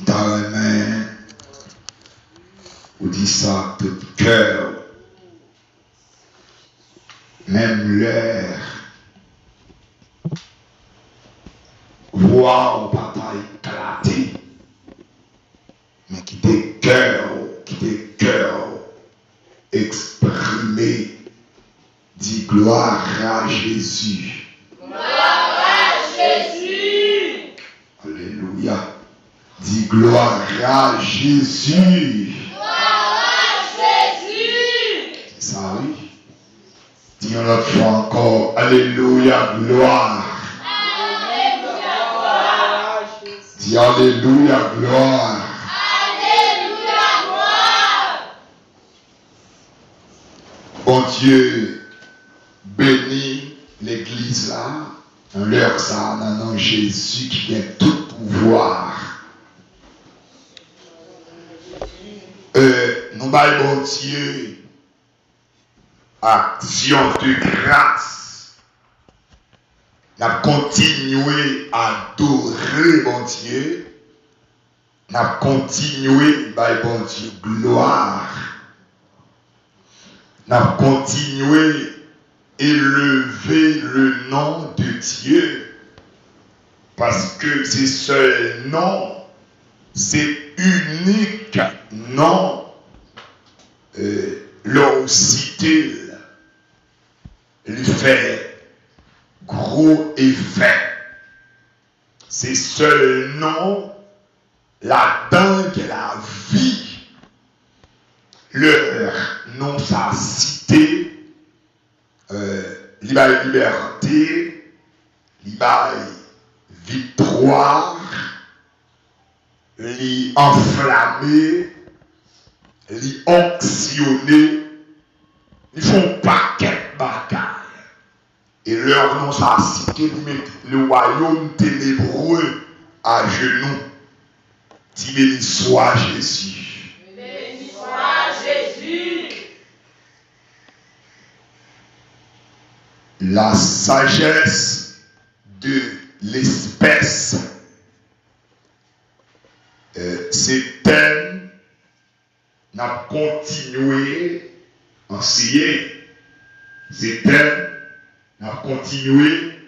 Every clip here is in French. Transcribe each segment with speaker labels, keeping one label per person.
Speaker 1: Dans les mains, on dit ça tout cœur, même l'air, voix ou papa éclaté, mais qui des cœurs, exprimé, dit gloire à Jésus.
Speaker 2: Gloire à Jésus.
Speaker 1: Alléluia. Dis gloire à Jésus.
Speaker 2: Gloire à Jésus.
Speaker 1: C'est ça, oui. Dis une autre fois encore. Alléluia, gloire.
Speaker 2: Alléluia, gloire.
Speaker 1: Dis alléluia, gloire.
Speaker 2: Alléluia, gloire.
Speaker 1: Bon Dieu, bénis l'église là. En l'heure ça, dans Jésus qui a tout pouvoir. Nous baillons bon Dieu action de grâce. Nous continué à adorer bon Dieu. Nous continué à bon Dieu gloire. Nous continué à élever le nom de Dieu. Parce que c'est ce nom, c'est unique nom. L'on cité, il fait gros effet. C'est ce nom, la dingue, la vie, leur nom, sa cité, liberté, victoire, enflammé, les onctionner, ils font paquet de bagailles. Et leur nom, ça a cité le royaume ténébreux à genoux. Dis béni soit Jésus.
Speaker 2: Béni soit Jésus.
Speaker 1: La sagesse de l'espèce, c'est thème. N'a continué à enseigner. C'était n'a continué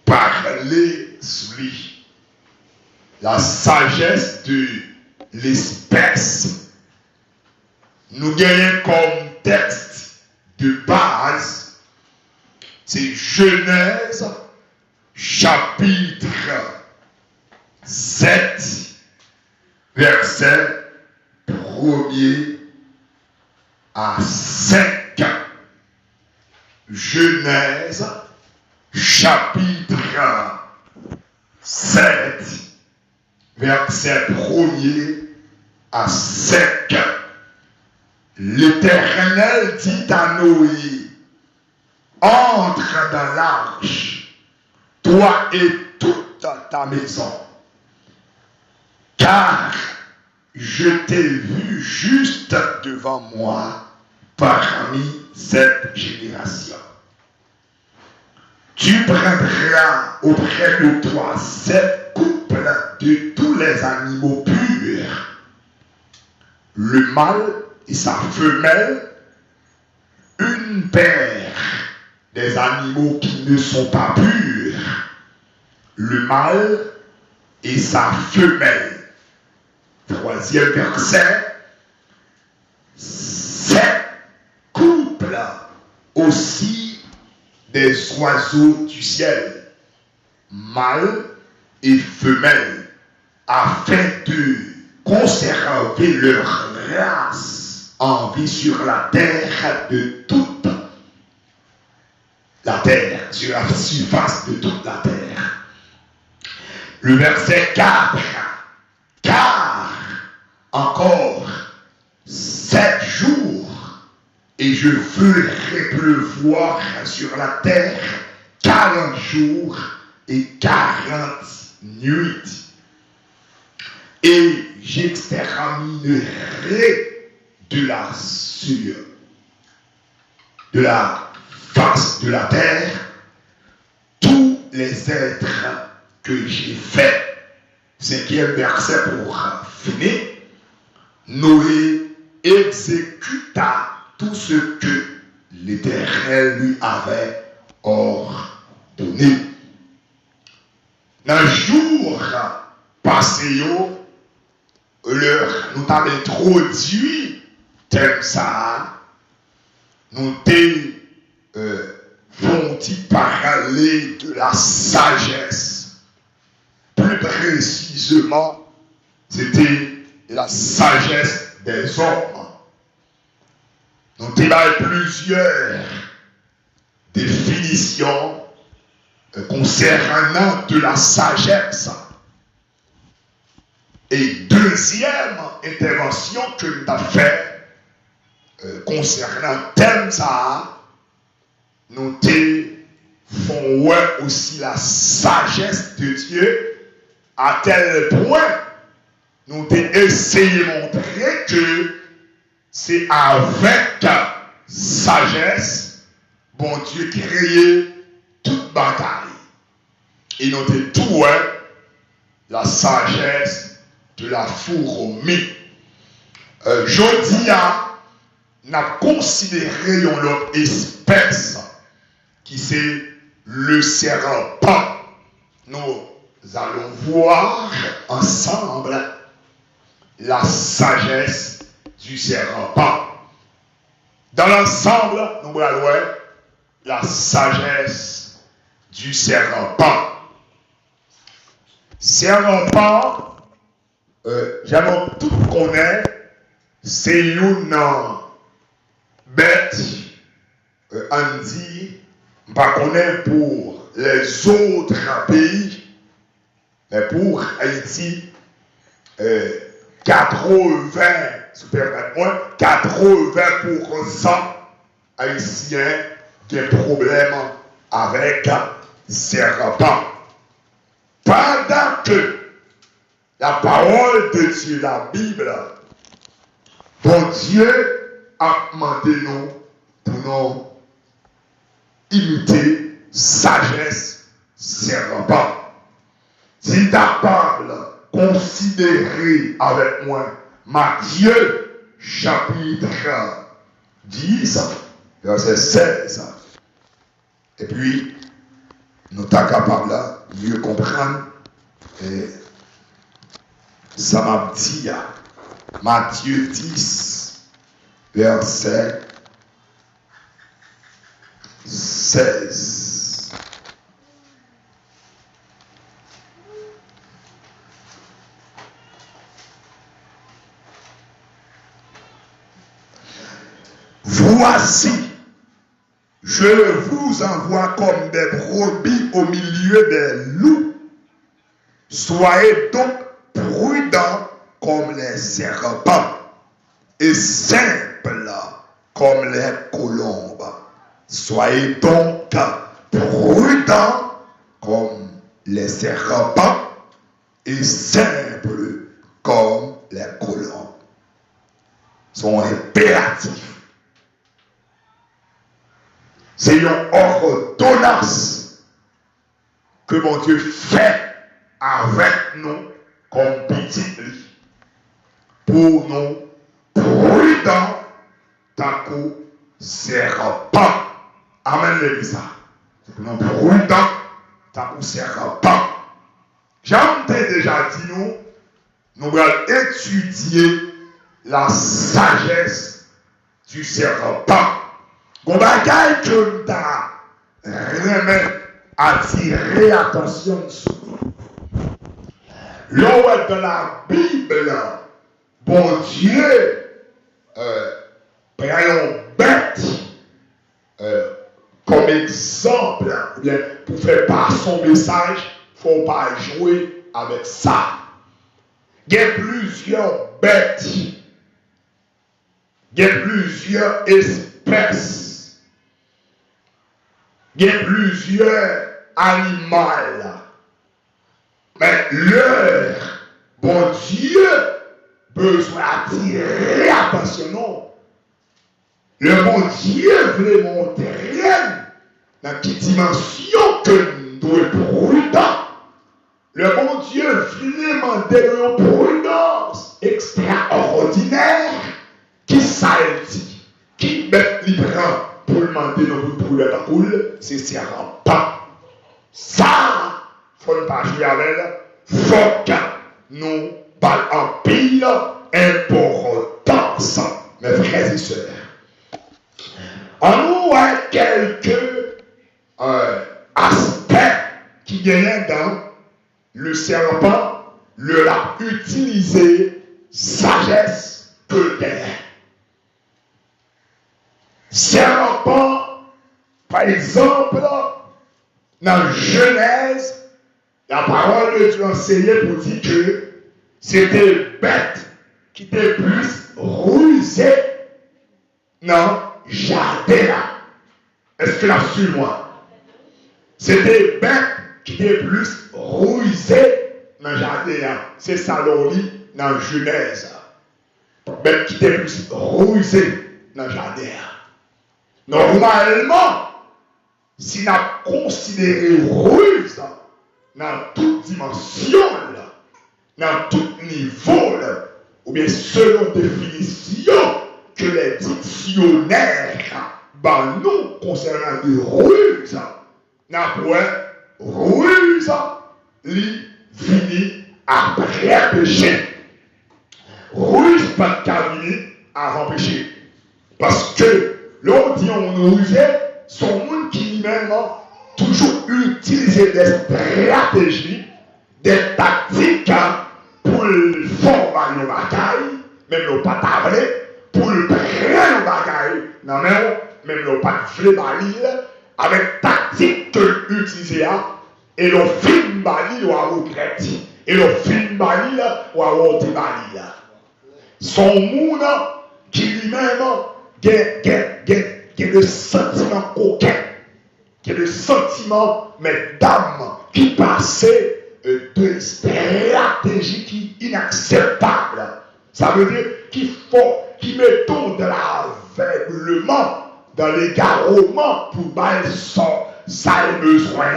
Speaker 1: parler sur lui. La sagesse de l'espèce. Nous gagnons comme texte de base, c'est Genèse chapitre 7. Verset 1er à 5. Genèse, chapitre 7, verset 1er à 5. L'Éternel dit à Noé, entre dans l'arche, toi et toute ta maison. Car je t'ai vu juste devant moi parmi cette génération. Tu prendras auprès de toi 7 couples de tous les animaux purs, le mâle et sa femelle, une paire des animaux qui ne sont pas purs, le mâle et sa femelle. 3e verset, 7 couples aussi des oiseaux du ciel, mâles et femelles, afin de conserver leur race en vie sur la terre de toute la terre, sur la surface de toute la terre. Le verset 4, car encore 7 jours et je ferai pleuvoir sur la terre 40 jours et 40 nuits. Et j'exterminerai de la face de la terre tous les êtres que j'ai faits 5e verset pour finir. Noé exécuta tout ce que l'Éternel lui avait ordonné. Dans le jour passé, nous t'avons introduit thème ça. Nous t'avons parler de la sagesse. Plus précisément, c'était la sagesse des hommes. Nous avons plusieurs définitions concernant de la sagesse. Et deuxième intervention que nous avons fait concernant thème ça, nous font aussi la sagesse de Dieu à tel point nous essayé de montrer que c'est avec sagesse bon Dieu créé toute bataille. Et nous avons tout la sagesse de la fourmi. Jodi n'a considéré une autre espèce qui c'est le serpent. Nous allons voir ensemble la sagesse du serpent. Dans l'ensemble, nous allons voir la sagesse du serpent. Serpent, j'aimerais tout connaître, c'est une bête, on dit, pas connaître pour les autres pays, mais pour Haïti, 80% haïtiens qui ont des problèmes avec serpent. Pendant que la parole de Dieu, la Bible, bon Dieu a demandé nous pour nous imiter sagesse serpent. Si capable considérer avec moi Matthieu chapitre 10, verset 16. Et puis, nous sommes capables de mieux comprendre. Et ça m'a dit, Matthieu 10, verset 16. Voici, je vous envoie comme des brebis au milieu des loups. Soyez donc prudents comme les serpents et simples comme les colombes. Soyez donc prudents comme les serpents et simples comme les colombes. Sont impératifs. C'est une ordonnance que mon Dieu fait avec nous comme petit lit pour nous prudents tant que serpent. Amen, l'église. C'est pour nous prudents tant que serpent. J'en ai déjà dit nous allons étudier la sagesse du serpent. Bon bagage que t'as remet attirer attention sur. Là dans la Bible, bon Dieu prend une bête comme exemple, pour faire passer son message, il ne faut pas jouer avec ça. Il y a plusieurs bêtes, il y a plusieurs espèces. Il y a plusieurs animaux. Mais leur, bon Dieu, besoin d'attirer l'attention. Le bon Dieu veut montrer dans quelle dimension que nous devons être prudents. Le bon Dieu veut demandé une prudence extraordinaire qui s'altit, qui met les bras pour demander une prudence, c'est serpent. Ça, il ne faut pas jouer avec elle, il faut que nous parlons en pile importance, mes frères et sœurs. En nous, a quelques aspects qui viennent dans le serpent, le l'a utilisé sagesse que gain. Serpent, par exemple, dans Genèse, la parole de Dieu enseignait pour dire que c'était bête qui était plus rusée dans le jardin. Est-ce que là sur moi? C'était bête qui était plus rusée dans le jardin. C'est ça l'on lit dans Genèse. Bête qui était plus rusée dans le jardin. Normalement, si on a considéré ruse dans toute dimension, dans tout niveau, ou bien selon définition que les dictionnaires nous concernant les ruses, n'a point ruse li fini après péché. Ruse pas de venir avant péché. Parce que l'on dit on rusait, son monde qui lui-même toujours utiliser des stratégies, des tactiques pour le faire nos bagailles, même le pas tablé, pour le prendre nos bagailles, non même le pas de balile, avec tactique que l'utiliser, et le film balile ou à regret, et le film balile ou à honte balile. Son monde qui lui-même a le sentiment coquin, qui est le sentiment, mesdames, qui passait de stratégie qui est inacceptable. Ça veut dire qu'il faut, qu'il mettons de l'aveuglement dans l'égarement pour bailler ça besoin.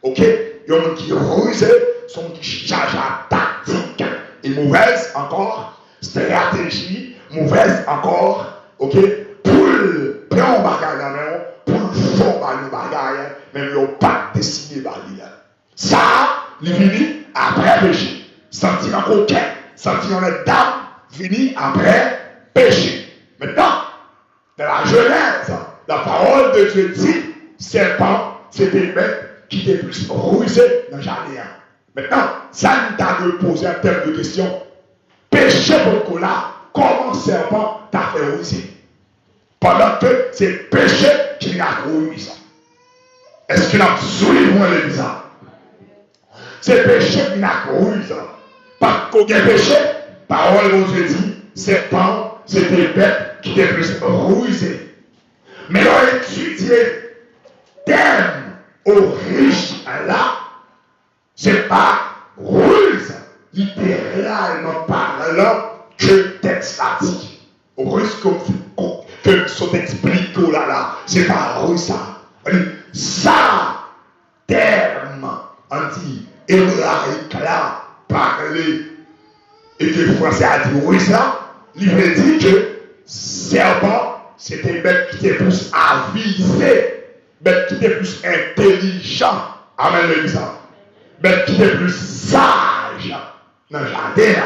Speaker 1: Ok? Il y a un qui ruse, son qui charge à tactique. Et mauvaise encore, stratégie, mauvaise encore, ok? Pour prendre un bagage dans la main, pour faire un bagage, même le pas décidé par lui. Ça, il finit après péché. Sentiment coquin, sentiment de dame, finit après péché. Maintenant, dans la Genèse, la parole de Dieu dit, serpent, c'était bête qui était plus rusé dans le jardin. Maintenant, ça nous a posé un terme de question. Péché pour là, comment serpent t'a fait ruser? Pendant que c'est péché qui l'a rusé. Est-ce qu'il a soulevé moi le bizarre? C'est péché qui l'a rusé. Parce qu'au péché, parole de Dieu dit, serpent, c'était bête qui était plus rusé. Mais on a étudié terme origine là, c'est pas ruse, littéralement parlant, que texte a dit. Ruse que son explique là, c'est pas ruse ça. Ça, terme anti-hébraïque là, parler, et que le français a dit ruse là, il veut dire que serpent, c'était une bête qui était plus avisée, bête qui était plus intelligent. Amen, l'exemple. Bête qui était plus sage dans le jardin.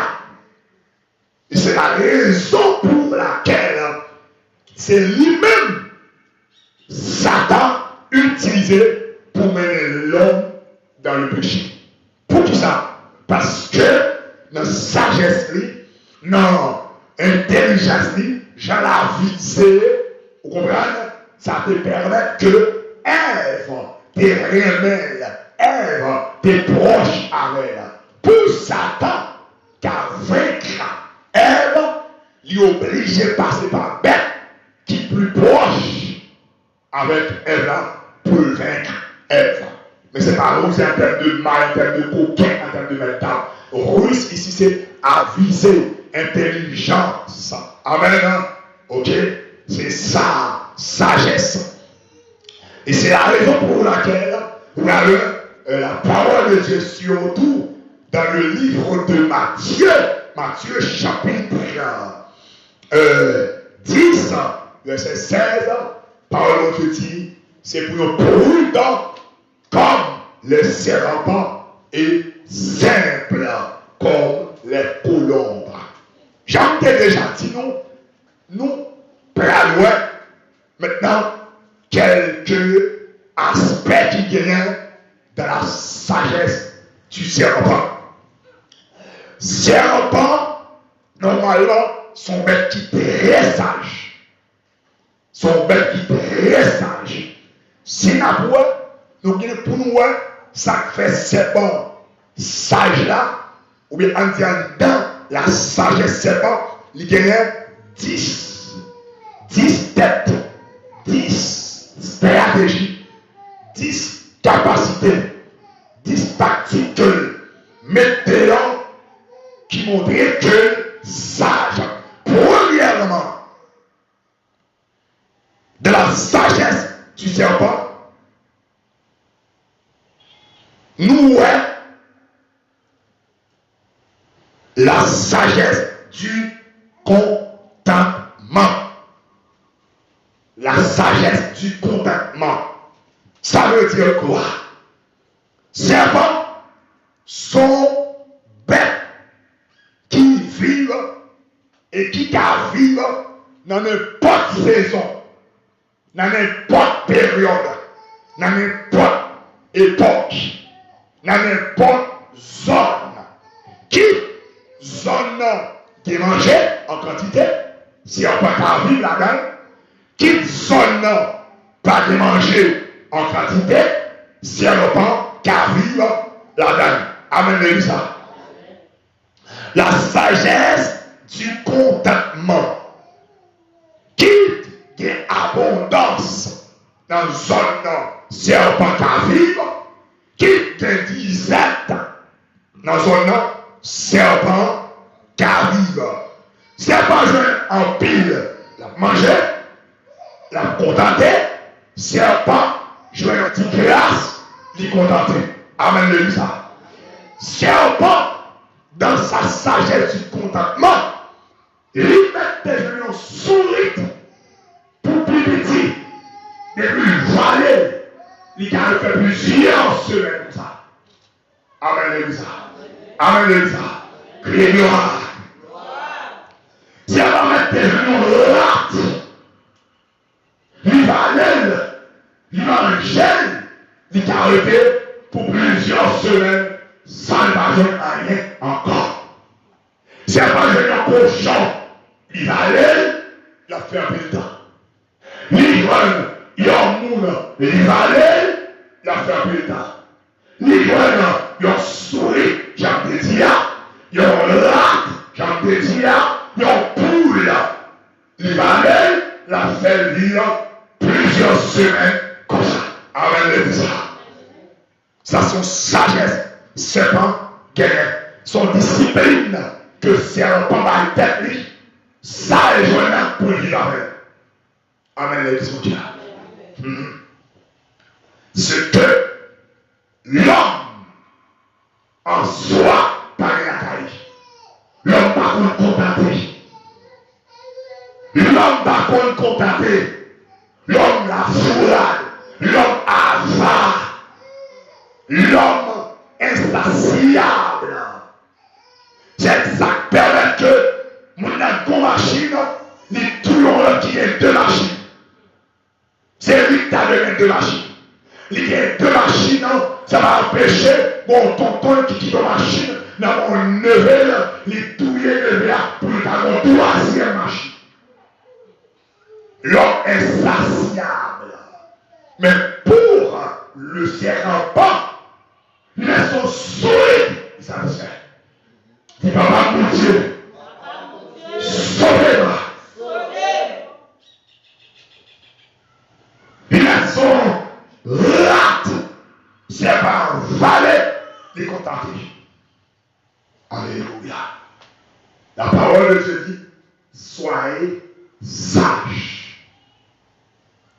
Speaker 1: Et c'est la raison pour laquelle c'est lui-même, Satan, utilisé pour mener l'homme dans le péché. Pour qui ça? Parce que dans sagesse, dans intelligence, j'en ai visé, vous comprenez? Ça te permet que Ève te remèle, Ève te proche avec elle. Pour Satan, qu'à vaincre Ève, il est obligé de passer par bête qui est plus proche avec Ève là pour vaincre Ève. Mais ce n'est pas ruse en termes de mal, en termes de coquin, en termes de métal. Ruse ici c'est aviser, intelligence. Amen. Ok? C'est ça, sagesse. Et c'est la raison pour laquelle la parole de Dieu surtout dans le livre de Matthieu chapitre 10, verset 16, parole de dit, c'est pour nous prudents comme les serpents et simples comme les colombes. J'en ai déjà dit, nous prenons maintenant quelques aspects qui viennent dans la sagesse du serpent. Serpent, normalement, sont bêtes qui très sages. Sont bêtes qui très sages. Si nous avons pour nous, ça fait serpent sage là, ou bien en disant dans la sagesse serpent, il y a 10 têtes, 10 stratégies, 10 capacités, 10 tactiques météo qui montraient que sage. Premièrement, de la sagesse du serpent, nous la sagesse du contentement. La sagesse du contentement. Ça veut dire quoi? Serpents sont bêtes qui vivent et qui vivent dans n'importe saison, dans n'importe période, dans n'importe époque, dans n'importe zone. Qui zone qui mange en quantité, si on peut pas vivre là-dedans, qui zone pas de manger en quantité, si on peut pas vivre là-dedans. Amen, ça. La sagesse du contentement. Quitte qui est abondance dans une zone, si on peut pas vivre, quitte qui est disette dans une zone, serpent qui arrive. Serpent jeune en pile, la manger, la contenter. Serpent jeune en petite glace, l'y contenter. Amen, le ça. Serpent, dans sa sagesse du contentement, il met des genoux sourires pour plus petit, et plus valé. Il a fait plusieurs semaines comme ça. Amen, le ça. Amen, le ça. Criez gloire. Si elle va mettre des genoux rates, il va aller, il va manger, il a arrêté pour plusieurs semaines sans ne pas jouer à rien encore. Si elle va jouer un cochon, il va aller, il a fait un peu de temps. Il va il va aller, il a fait un peu de temps. Il a souris, j'en ai dit, il a rat, j'en ai dit, il a poule. Il va aller, il a fait lire plusieurs semaines comme ça. Amen, les ça. Ça, son sagesse, serpent, guerre, son discipline, que serpent va être tête, ça est joignable pour vivre avec. Amen, les Dieu. Ce que l'homme en soi par la taille. L'homme par contre contenter. L'homme par contre contenter. L'homme la fourrade. L'homme avare. L'homme insatiable. C'est ça qui permet que mon une machine, il tout le monde qui est deux machines. C'est lui qui a donné deux machines. Il y a deux machines, ça va empêcher mon tonton qui quitte la machine, dans mon neveu, il touille le pour avoir une troisième machine. L'homme est insatiable. Mais pour le serpent, il a son souhait satisfait. Il va pas mon Dieu. Sauvez-moi. Il a son rat. C'est pas un valet de contenter. Alléluia. La parole de Dieu dit, soyez sages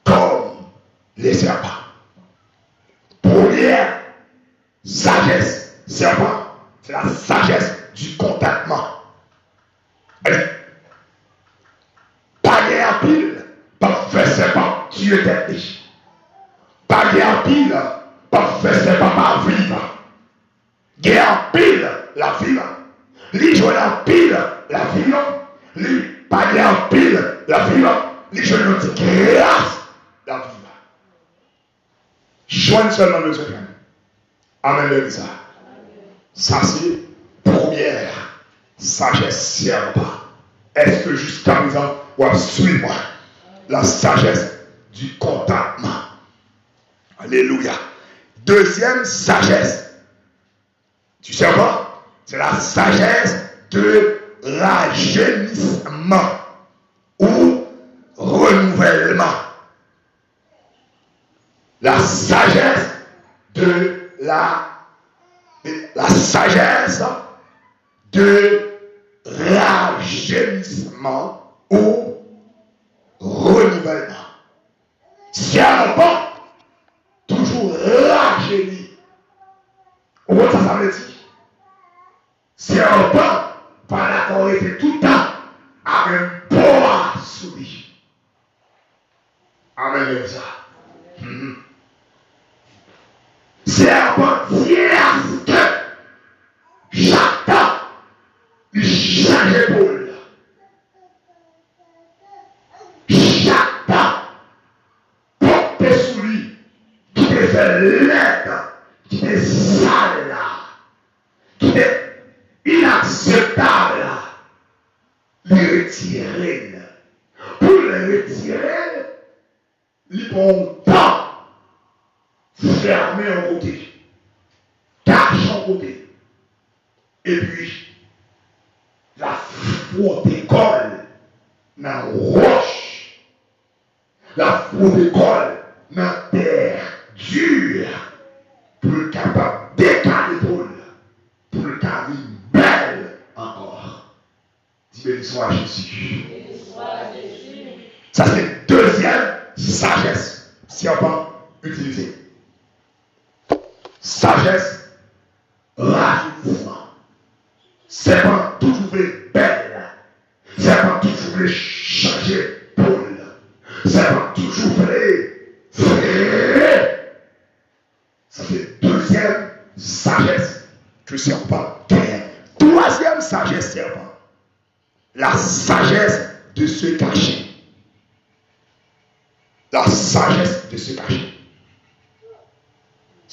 Speaker 1: comme les serpents. Première sagesse, serpent, c'est la du contentement. Pas de pile, pas faire c'est pas tuer tête. Pas de pile, pas faire c'est pas vivre. Guerre pile la vie. Li jouer la pile la vie. Li pas de pile la vie. Li jouer notre grâce la vie. Joigne seulement le Seigneur. Amen. Ça c'est première sagesse serpent. Est-ce que jusqu'à présent, on va suivre la sagesse du contentement? Alléluia. Deuxième sagesse du serpent, c'est la sagesse de rajeunissement ou renouvellement. La sagesse de la sagesse de rajeunissement ou renouvellement. Serpent, toujours rajeuni. Au moins, ça veut dire. Serpent, par l'accord, était tout le temps avec un bois sous lui. Amen. Serpent, tient que chaque temps, il change d'épaule. Chaque temps, porte sous lui, qui te fait l'aide, qui te sale là, qui te inacceptable, le retirer. Pour le retirer, il prend temps, fermer un côté, cache un côté, et puis la frotte colle dans la roche, la frotte colle dans la terre dure, pour le capable d'écarter l'épaule, pour le capable belle encore. Dis béni soit Jésus. Ça c'est deuxième sagesse, serpent utilisé. Sagesse, rajeunissement. Serpent toujours belle. Serpent toujours changer poule. Serpent toujours frère. Ça fait deuxième sagesse que serpent gagne. Troisième sagesse serpent. La sagesse de se cacher. La sagesse de se cacher.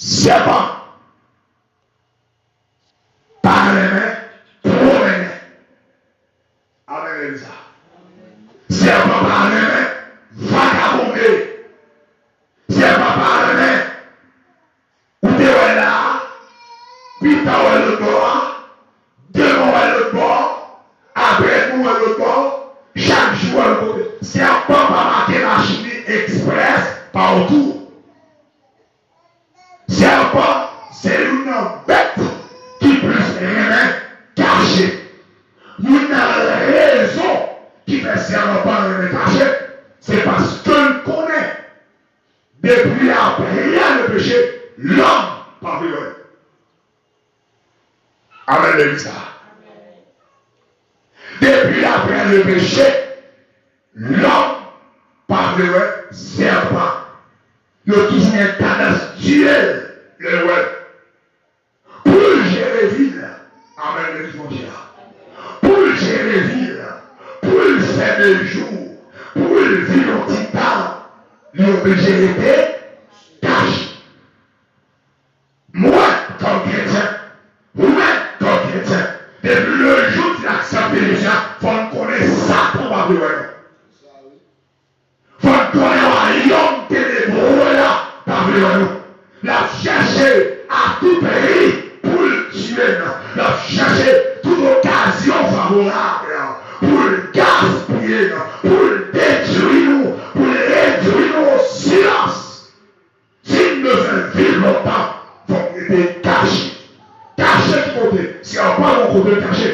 Speaker 1: Serpent, par les mains, pour les mains. Amen. Serpent par les mains, vagabonder. Serpent par les mains, où tu es là, puis tu es le bord, devant le bord, après nous le bord, chaque jour le bord. Serpent par marquer la chimie express partout. Serpent, c'est une bête qui peut rien cacher. Une raison qui fait serpent rien cacher, c'est parce qu'on connaît. Depuis après le péché, l'homme par violence. Amen. Depuis après le péché, l'homme par violence, serpent. Il y a toujours une tendance duel. Le web. Pour gérer ville, amen, le Dieu. Pour gérer ville, pour faire le jour, pour vivre au titan, il est obligé d'être caché. Moi, comme chrétien, vous-même, comme chrétien, depuis le jour où tu acceptes les gens, il faut connaître ça probablement. Il faut connaître un homme ténébreux là, parmi nous. La chercher à tout prix pour le tuer, la chercher toute occasion favorable pour le gaspiller, pour le détruire, pour le réduire au silence. S'il ne veut vivre longtemps, il faut être caché. Caché de côté. Si on parle au côté caché,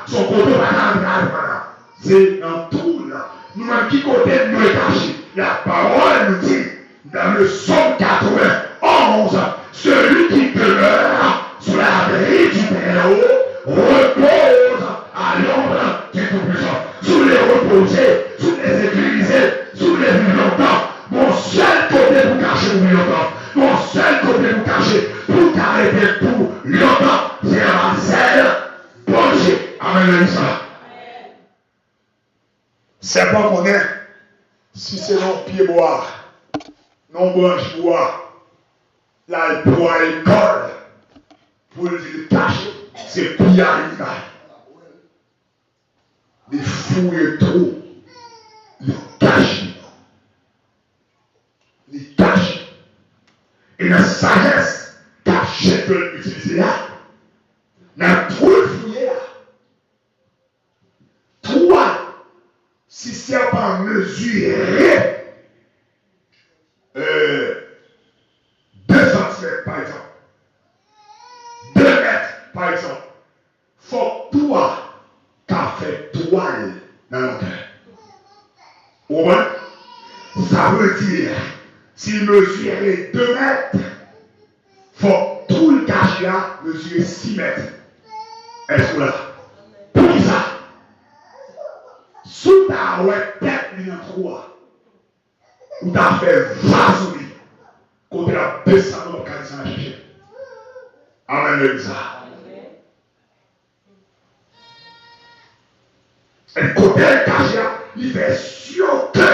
Speaker 1: son côté va c'est dans tout là. Nous-mêmes qui côté nous est caché. La parole nous dit. Dans le psaume 91, celui qui demeure sous l'abri du Très-Haut Amen. C'est pas qu'on est, si c'est non pied bois, non branche bois, là il boit et colle, pour le cacher, c'est pire animal. Les fouilles trop, les caches. Les caches. Et la sagesse cachée peut l'utiliser là. Dans tout le fouillé là. Toi, si c'est pas mesuré 2 cm par exemple, 2 mètres par exemple, faut que toi, t'as fait toile dans le cœur. Au moins, ça veut dire, s'il mesurait 2 mètres, faut tout le cachet là mesurer 6 mètres. Est-ce que là? Pour ça, sous ta tête, il y a 3. Ou t'as fait vase, quand tu as descendu dans le cachet à chercher. Amen. Et côté le cachet, il fait sûr que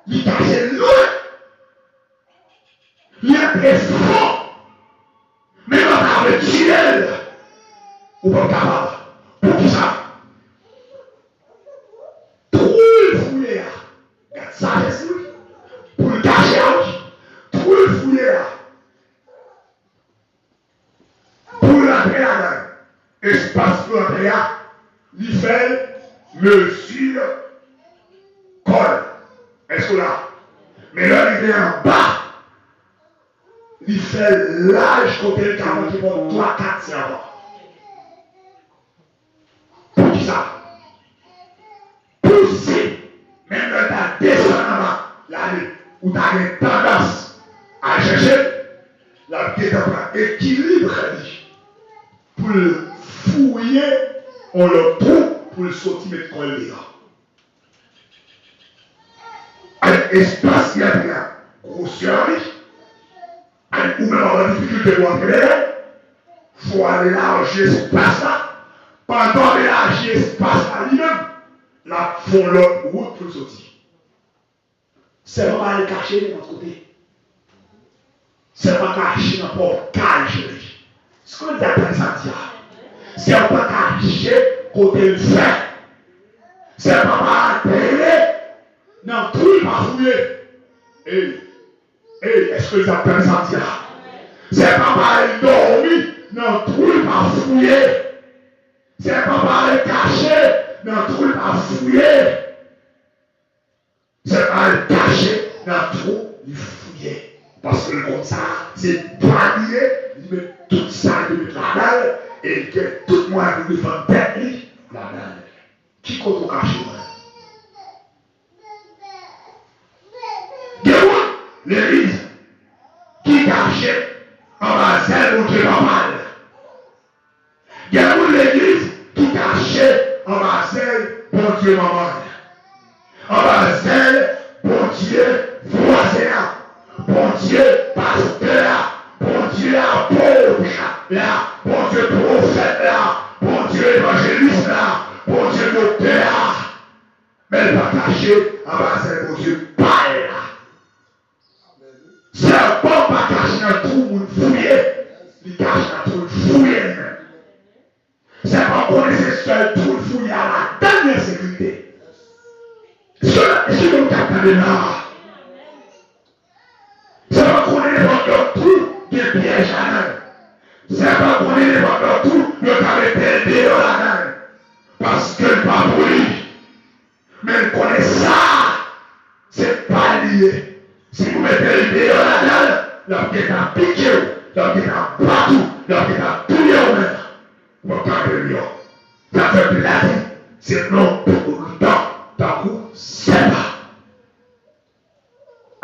Speaker 1: il cache loin. Il est très fort. Mais on a retiré. Ou pas capable. Pour qui ça? Tout le fouillé là. Ça c'est lui. Pour le cacher là. Tout le fouillé là. Pour l'entrée là. Espace pour l'entrée là. Il fait mesure col. Est-ce que là? Mais là, il est en bas. Il fait l'âge côté le canon qui monte 3-4 servants. Pour qui ça? Pousser. Même quand tu as descendu en bas, l'année où tu as une tendance à chercher, la pied de équilibre pour le fouiller, on le trouve pour le sortir mettre qu'on est là. Un espace qui a bien grosseur, ou même avoir difficulté pour entrer, il faut aller élargir l'espace là. Pendant l'élargir l'espace là lui-même, là, il faut l'autre route pour le sortir. C'est pas aller cacher de notre côté. C'est pas cacher dans le portail, chérie. Ce qu'on dit à Saint-Santia. C'est pas cacher côté le fait. C'est pas atterrir dans tout le bafouillé. Est-ce que vous avez senti là? C'est pas mal dormi dans tout le bafouillé. C'est pas mal caché dans tout le bafouillé. C'est pas mal caché dans tout le fouillé. Parce que comme ça, c'est palier, il met tout ça, il met la dalle, et que tout le monde veut défendre tête, la dalle. Qui compte caché? L'église qui cachait en bas celle où Dieu va mal. Il y a l'église qui cachait en bas celle où Dieu va mal. En bas celle, bon Dieu, voisin, bon Dieu, pasteur, bon Dieu, apôtre, là, bon Dieu, prophète, là, bon Dieu, évangéliste, là, bon Dieu, docteur. Mais elle va cacher en bas celle où Dieu parle, là. C'est un bon pas caché dans tout le monde fouillé. Il cache dans tout le fouillé. C'est pas qu'on est seul tout le fouillé à la dernière sécurité. Est-ce que vous captez là? C'est pas qu'on est dans tout qui est piège à l'âne. C'est pas qu'on est dans tout le caractère de l'âne. Parce que pas pour lui. Mais il connaît ça. C'est pas lié. Si vous mettez le déo là-dedans, la pied à piquer, la pied à partout, la pied à tout le monde. Vous parlez de lui. Ça fait de la vie. C'est non pour le temps. D'un coup, c'est pas.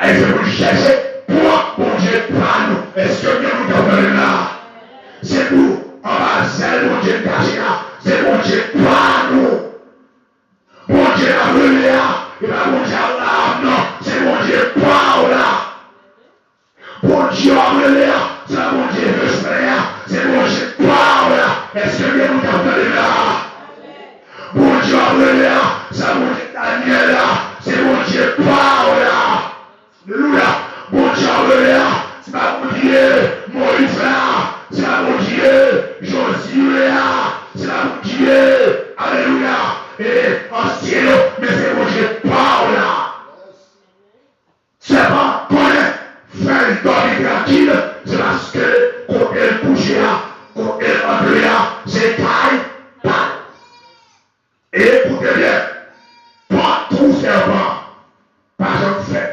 Speaker 1: Est-ce que vous cherchez pour bon Dieu par nous? Est-ce que bien vous comprenez là? C'est vous, en bas, c'est bon Dieu caché là. C'est bon Dieu par nous. Bon Dieu a venu là. Et là, bon Dieu là, non. C'est mon Dieu, pas là. Bon Dieu, c'est mon Dieu, c'est mon Dieu, pas là. Est-ce que bien vous comprenez là?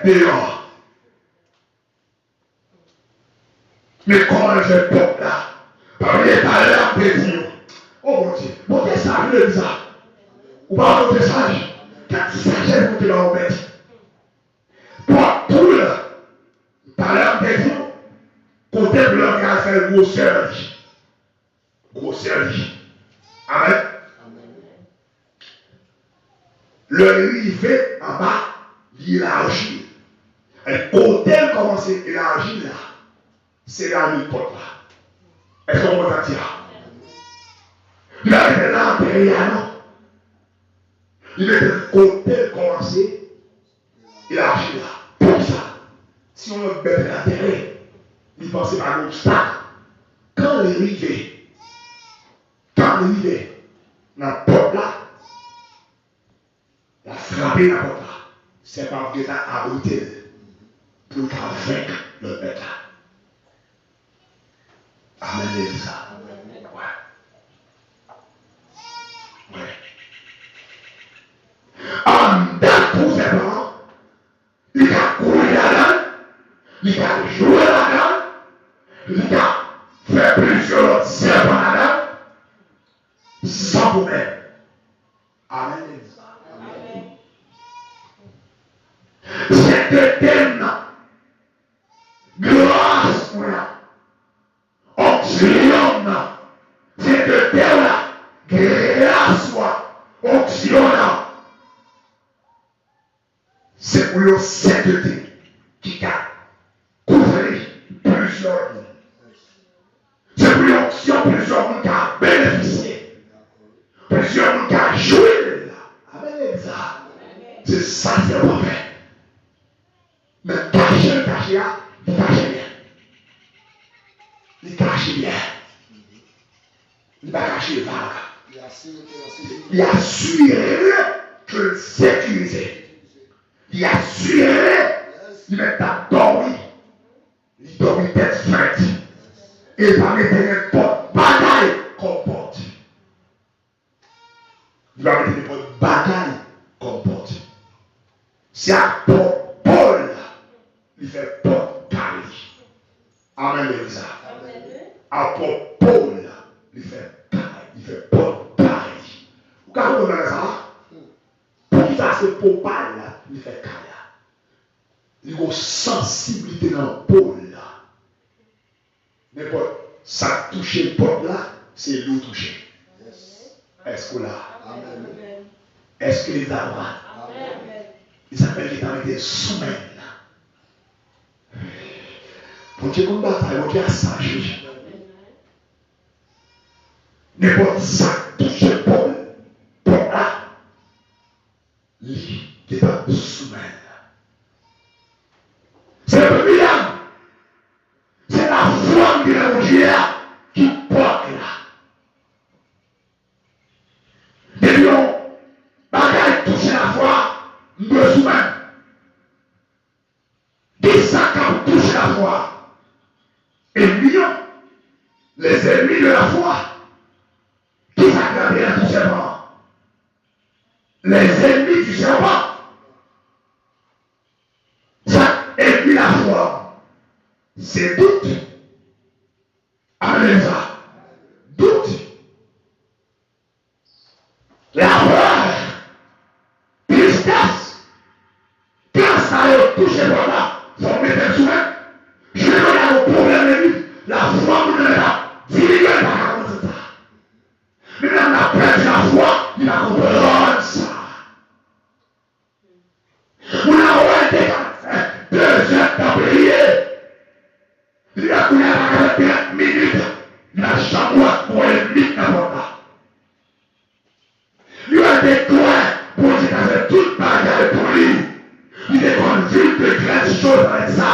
Speaker 1: mettre dehors. Mais comment elle fait porte là? Parce qu'il est allé à plaisir. Oh mon Dieu, montez ça, je le dis ça. Ou pas monter ça, quand ça j'ai monté dans le bête. Pour tout là, par l'air plaisir, côté blanc qui a fait gros service. Gros service. Amen. Le rivet en bas, il élargit. Et côté commence à élargir là, c'est là où il porte là. Est-ce qu'on va dire? Il a été là en période. Il est de côté commencé à élargir là. Pour ça, si on le bête l'intérêt, il pensait par l'obstacle. Quand il rivet, dans la porte là, la frapper la porte là, c'est pas que tu as abrité pour vaincre le bête là. Amen, c'est ça. Ouais. En date pour ses parents, il a couru là-dedans, il a joué là-dedans, il a fait plusieurs autres serpents là-dedans, sans problème. Amen. Cette thème, grâce, oxygen, cette terre-là, grâce, oxygen, c'est pour le sainteté qui a couvert plusieurs mondes. C'est pour l'onction plusieurs mondes qui a bénéficié. Plusieurs mondes qui a joué là. Amen. C'est ça, c'est pas vrai. Mais cacher, là, il cache bien. Il cache bien. Il va cacher le vague. Il assure que sécuriser. Il assure, il met ta dormi. Il dormi tête faite. Et il va mettre n'importe bagaille qu'on porte. Il va mettre n'importe bagaille qu'on porte. C'est à Paul, il fait porte carré. Amen, Elisa. À Paul, il fait porte carré. Vous comprenez ça? Pour ça, c'est pour parler, il fait carré. Il y a une sensibilité dans le pôle là. N'importe ça touche le pôle là, c'est l'eau touché. Est-ce que là? Est-ce que les arbres? Ils appellent les gens des sous-mains là. Pour Dieu qu'on bataille, pour Dieu a sage. N'importe ça touche le pôle là, lui qui est dans le sous-main. C'est le bilan. C'est la foi de la Dieu qui porte là. Depuis on bagaille toucher la foi, besoin. Qui ça qui touche la foi? Ennemis, les ennemis de la foi. Qui ça qui a bien touché la foi? Les ennemis du serpent. Et puis la foi, c'est doute. Amen. Doute. La peur. Tristesse. Quand ça a touché voilà, faut mettre un soin. Je vais regarder le problème de lui. La foi vous donne là. Dirigez par contre ça. Mais dans la peur de la foi, il va comprendre ça. On a été 2 heures d'après. Il a coulé à 40 minutes. Il a chambre pour une minute d'abord. Il a été clair pour dire qu'il a fait toute bagarre pour lui. Il est convaincu de grandes choses avec ça.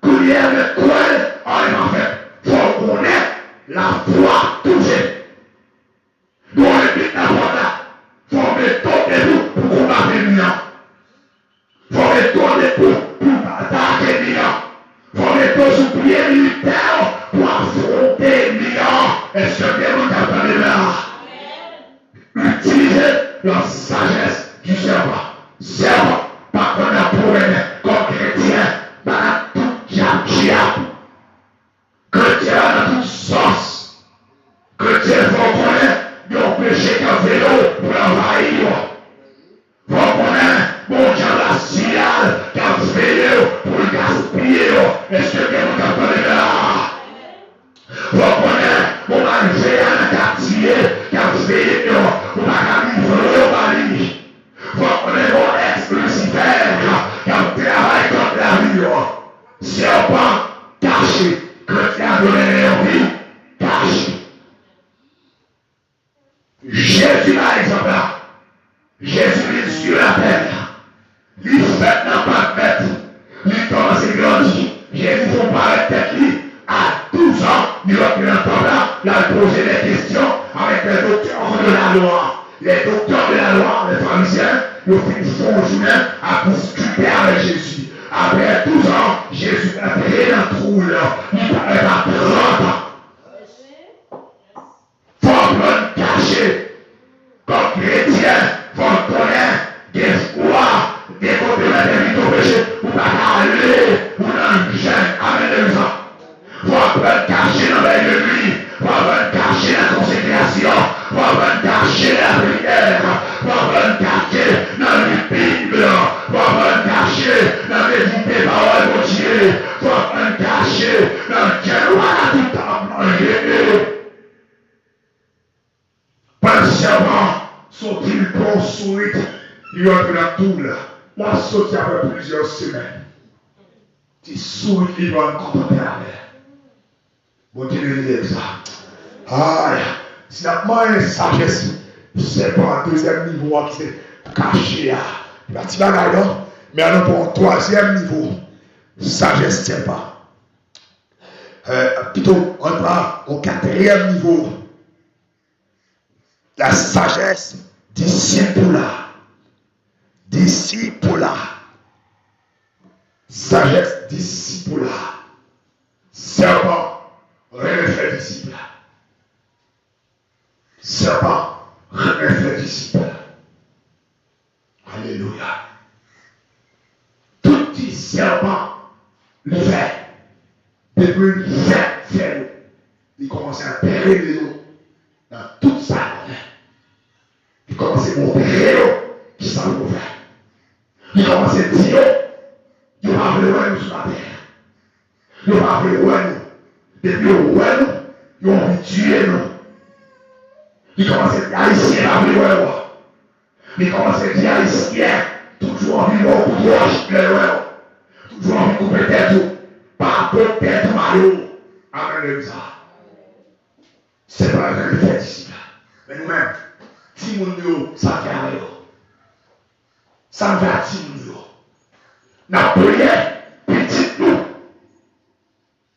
Speaker 1: Coulier avec quoi? En fait, il faut connaître la foi touchée. Pour une minute d'abord, il faut mettre tout debout pour combattre les miens. Il faut mettre tout debout. Faut mettre sous pied militaire pour affronter l'Iran. Est-ce que bien vous entendez là? Utilisez la sagesse du serpent. Serpent, pas qu'on a pour comme la loi, les docteurs de la loi, les pharisiens, ils ont fait une journée à discuter avec Jésus. Après 12 ans, Jésus a payé la troule. Il paraît à 30 ans. Faut prendre caché. Comme chrétien, faut connaître des fois, des compléments de péché, pour pas aller, pour un jeune, avec les gens. Faut prendre caché dans l'église, faut prendre caché dans la consécration, faut prendre caché dans la prière, faut prendre caché dans la Bible, faut prendre caché dans méditer parole de Dieu, faut prendre caché dans Dieu, voilà tout le temps manger. Patiemment, sont-ils construits, ils rentrent dans tout là. La sauté après plusieurs semaines. Tu souris, ils vont contenter avec. Bon Dieu me dit ça. Aïe, si la main sagesse, c'est pas un deuxième niveau qui c'est caché. Il va tirer la gueule, mais alors pour un troisième niveau, sagesse, c'est pas. Plutôt, on va au quatrième niveau. La sagesse, disciple. Sagesse, disciple. Serpent, rien fait disciple. Serpent, rien fait disciple. Alléluia. Tout petit serpent le fait. Depuis le fait, il commence à périr les eaux dans toute sa vie. Il commence à montrer qui s'en va faire. Il commence à dire, il va venir sur la terre. Il va venir depuis le roi, ils ont envie de tuer nous. Il commence à dire haïtien la vie. Il commence à dire haïtien, toujours envie de couper, toujours envie de couper tête, pas de tête maillot. Amen. C'est pas un fait ici. Mais nous-mêmes, si nous ça fait avec nous. Ça me fait à nous. Nous prions, petit nous.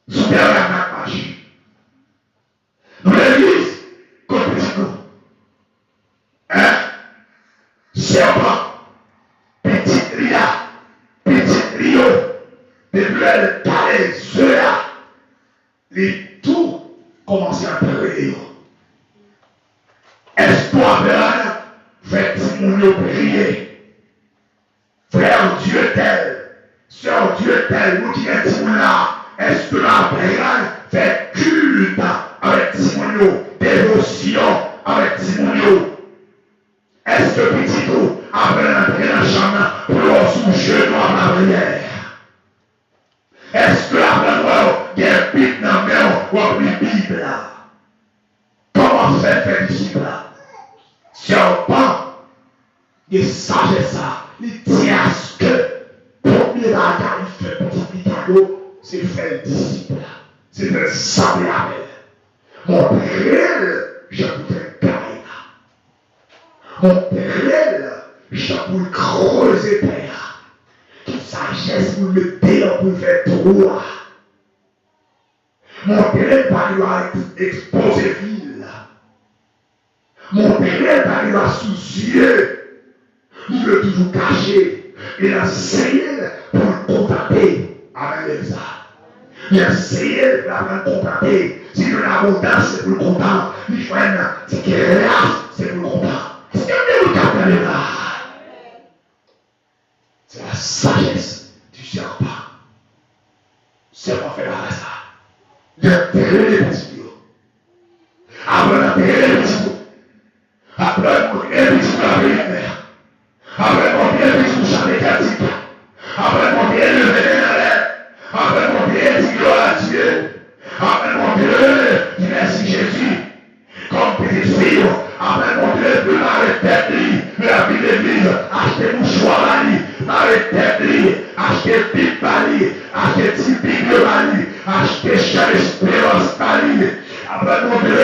Speaker 1: Sous la magie. Nous l'église, comme petit nous. Hein? Serpent, petit rio, des bleues, calés, ceux-là, les tout commencent à prier. Espoir fait Timounio prier. Frère Dieu tel, sœur Dieu tel, nous qui est Timouna, est-ce que la prière fait culte avec Timounio, dévotion avec Timounio? Est-ce que petit tout, après l'entrée dans la chambre, pour sous genou à la prière? Est-ce que après il y a un pic dans la main ou une Bible? Comment faire disciple? Serpent, il sagesse ça, il tient à ce que premier bagage, il fait petit cadeau, c'est faire disciple, c'est faire savoir avec. Mon père, je voudrais gagner. Mon père, je voudrais creuser terre. Qui sagesse pour me dire pour faire droit. Mon père, pas lui exposer ville. Mon père arrive à soucier. Il veut toujours cacher. Il a essayé pour le contacter avec ça. Il a essayé pour le contacter. Si il a l'abondance, c'est pour le content. Il faut un petit grâce, c'est pour le content. Est-ce que vous captez là? C'est la sagesse du serpent. C'est pas fait avec ça. Il a terré les petits bouts. Après, il a terré les petits bouts. Après, mon petit la prière. Après, mon petit chant médiatique. Après, mon Dieu, le vénéraire. Après, mon Dieu, dit gloire à Dieu. Après, mon Dieu, dit merci Jésus. Comme petite fille. Après, mon Dieu, plus m'arrêter, la vie de l'église, acheter mouchoir à lui, m'arrêter, acheter pipe à lui, acheter typique à lui, acheter chère espérance à lui. Après mon Dieu,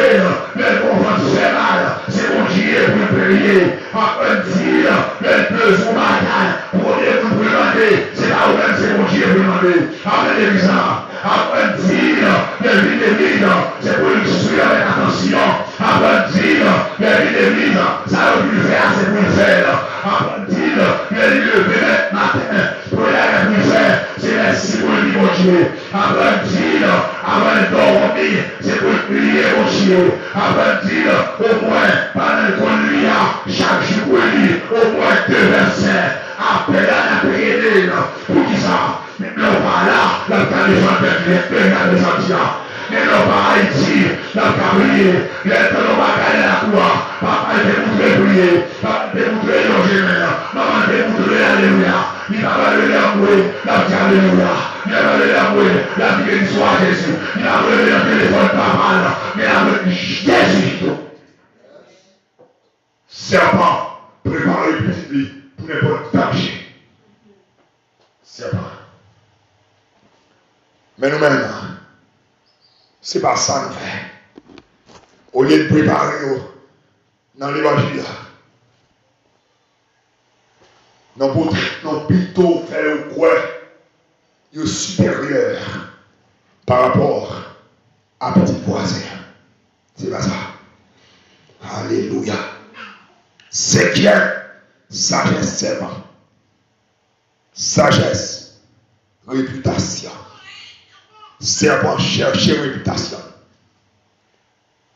Speaker 1: le bon vent se fait mal, c'est mon Dieu pour prier. Après dire, le besoin matin, pour Dieu pour demander, c'est là où même c'est mon Dieu pour demander. Après les gens, après dire, le vie de l'église, c'est pour le suivre avec attention. Après dire, il a dit l'église, ça a pu faire, c'est pour le faire. Apprenti, il a dit le père matin, pour aller pour faire, c'est merci pour lui, mon Dieu. Apprenti, avant de dormir, c'est pour prier, mon Dieu. Apprenti, au moins, pendant qu'on lui a, chaque jour pour lui, au moins 2 versets. Appelle à la prière, pour qui ça? Mais non, pas là, la califane de la Santia. Mais non, pas Haïti, la carrière, les temps va gagner la croix. Papa, il te montre prier, papa, il te montre l'Angélien, maman, il te montre l'Alléluia. Il va lever l'amour, la vie Alléluia. Il va lever l'amour, la vie du soir Jésus. Il va lever le téléphone pas mal, mais avec Jésus. Serpent, préparez le petit lit pour n'importe danger. Serpent. Mais nous-mêmes, c'est pas ça nous fait. Au lieu de préparer dans l'évangile, nous plutôt faire quoi supérieur par rapport à petit voisin. C'est pas ça. Alléluia. C'est bien. Sagesse serment. Sagesse. Réputation. Serpent chercher réputation.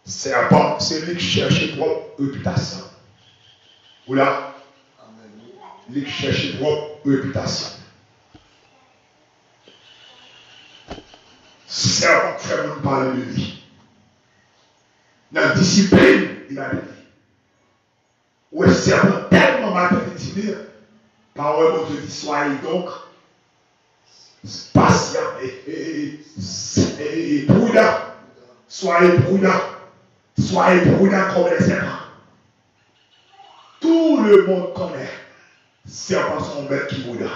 Speaker 1: Serpent, c'est lui qui cherche propre réputation. Ou là? Lui qui cherche propre réputation. Serpent fait nous parler de lui. Dans la discipline, il a dit. Ou est serpent tellement mal fait parole de Dieu dit, soyez donc patient et prudent. Soyez prudent. Soyez prudent comme les serpents. Tout le monde connaît. Serpents sont bêtes qui prudent.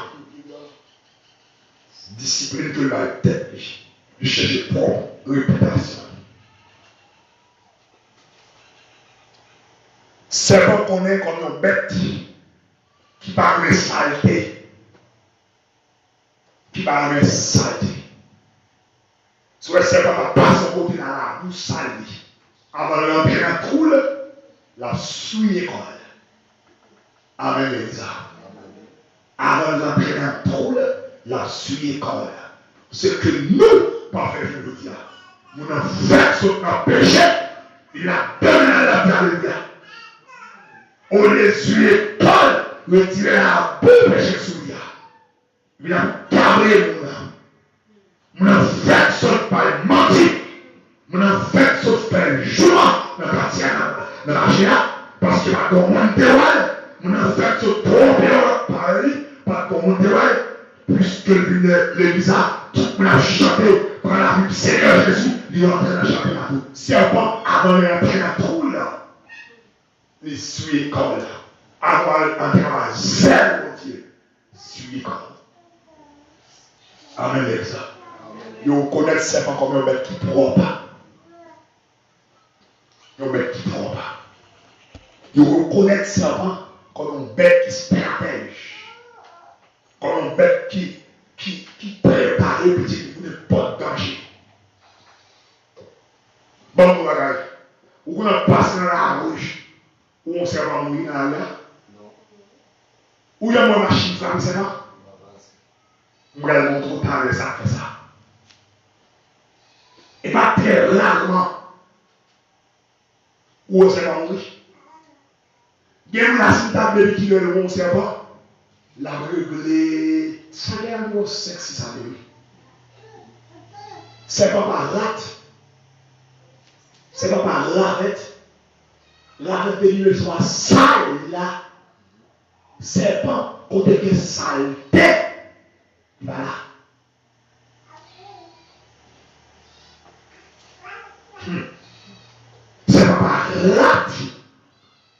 Speaker 1: Discipline de la tête. De chercher propre réputation. Serpent connaît comme une bête qui parle de saleté. Qui parle de saleté. Si le serpent va passer au côté de la bouche sale, avant de l'entrer dans le trou, la souille l'école. Amen, Elisa. Avant de l'entrer dans le trou, la souille l'école. C'est que nous, parfait, je veux dire, nous avons fait ce qu'on a péché, il a donné à la vie. On les yeux Paul, retirer la boue péché sous lui. Il a parlé, mon a fait saute par menti. Mon a fait saute par jugement dans la géa, parce qu'il va dans mon terroir. Mon a fait saute par lui, par mon terroir, puisque l'église a tout le chanté par la rue du Seigneur Jésus, il est entré dans le championnat. Serpent avant d'entrer dans la trou là. Il suit comme là. Avoir un travail zèle, mon Dieu. Suit comme. Amen, Elsa. Il reconnaît le serpent comme un bête qui propre. Un bête qui propre. Il reconnaît le serpent comme une bête qui se protège. Comme une bête qui prépare petit pour n'importe danger. Bon, nous regardons. Ou on passe dans la rouge. Ou on s'est pas mourir dans l'air. Ou il y a une machine, ça, c'est ça? On va montrer au temps de ça, fait ça. Et pas très rarement. Ou on s'est pas mourir. Il y a une table de qui le on s'est pas. La régler. Ça y a un gros sexe, ça veut dire. C'est pas par rate. C'est pas par lavette. La réveillée soit sale là. Serpent, côté que saleté. Voilà. C'est pas par rat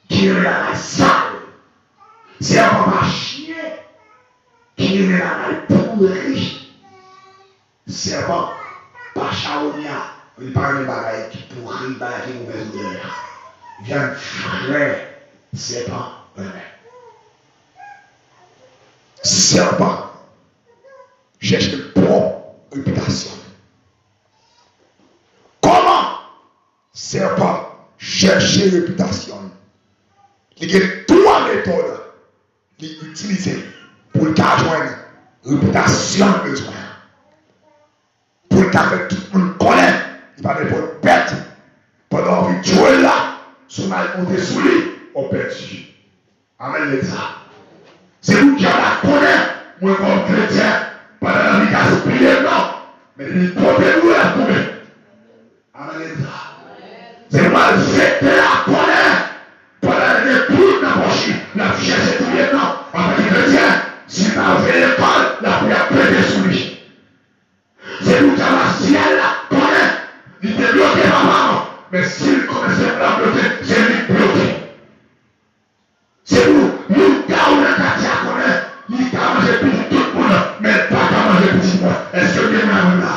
Speaker 1: qui est dans la salle. C'est pas par chien qui est dans la pourrie. C'est pas par charognat. Il parle de bagaille qui pourrit, bagaille qui mauvaise odeur. Vient frère, serpent, serpent cherche une propre réputation. Comment serpent chercher réputation. Il y a 3 méthodes d'utiliser pour le cas joindre réputation besoin. Pour le cas faire tout le monde connaît, il va pas pour bête. Pendant que tu es là, son mal compté sous lui, on perdu. Amen l'État. C'est vous qui la connaît, moi comme chrétien, pendant que gaspiller non, mais il porte-nous la connaît. Amen l'État. C'est moi le fait de la connaît. Pendant que tout n'a pas chié, la cherche tout les noms, avec les chrétiens, si tu as fait l'école, la prière pété sous lui. C'est vous qui la ciel la connaît, il te bloqué maman, mais s'il connaissait la bloquer, c'est lui bloqué. C'est vous, nous, quand on a quartier à connaître, il a mangé petit tout le monde, mais pas qu'à manger petit moi. Est-ce que bien là là?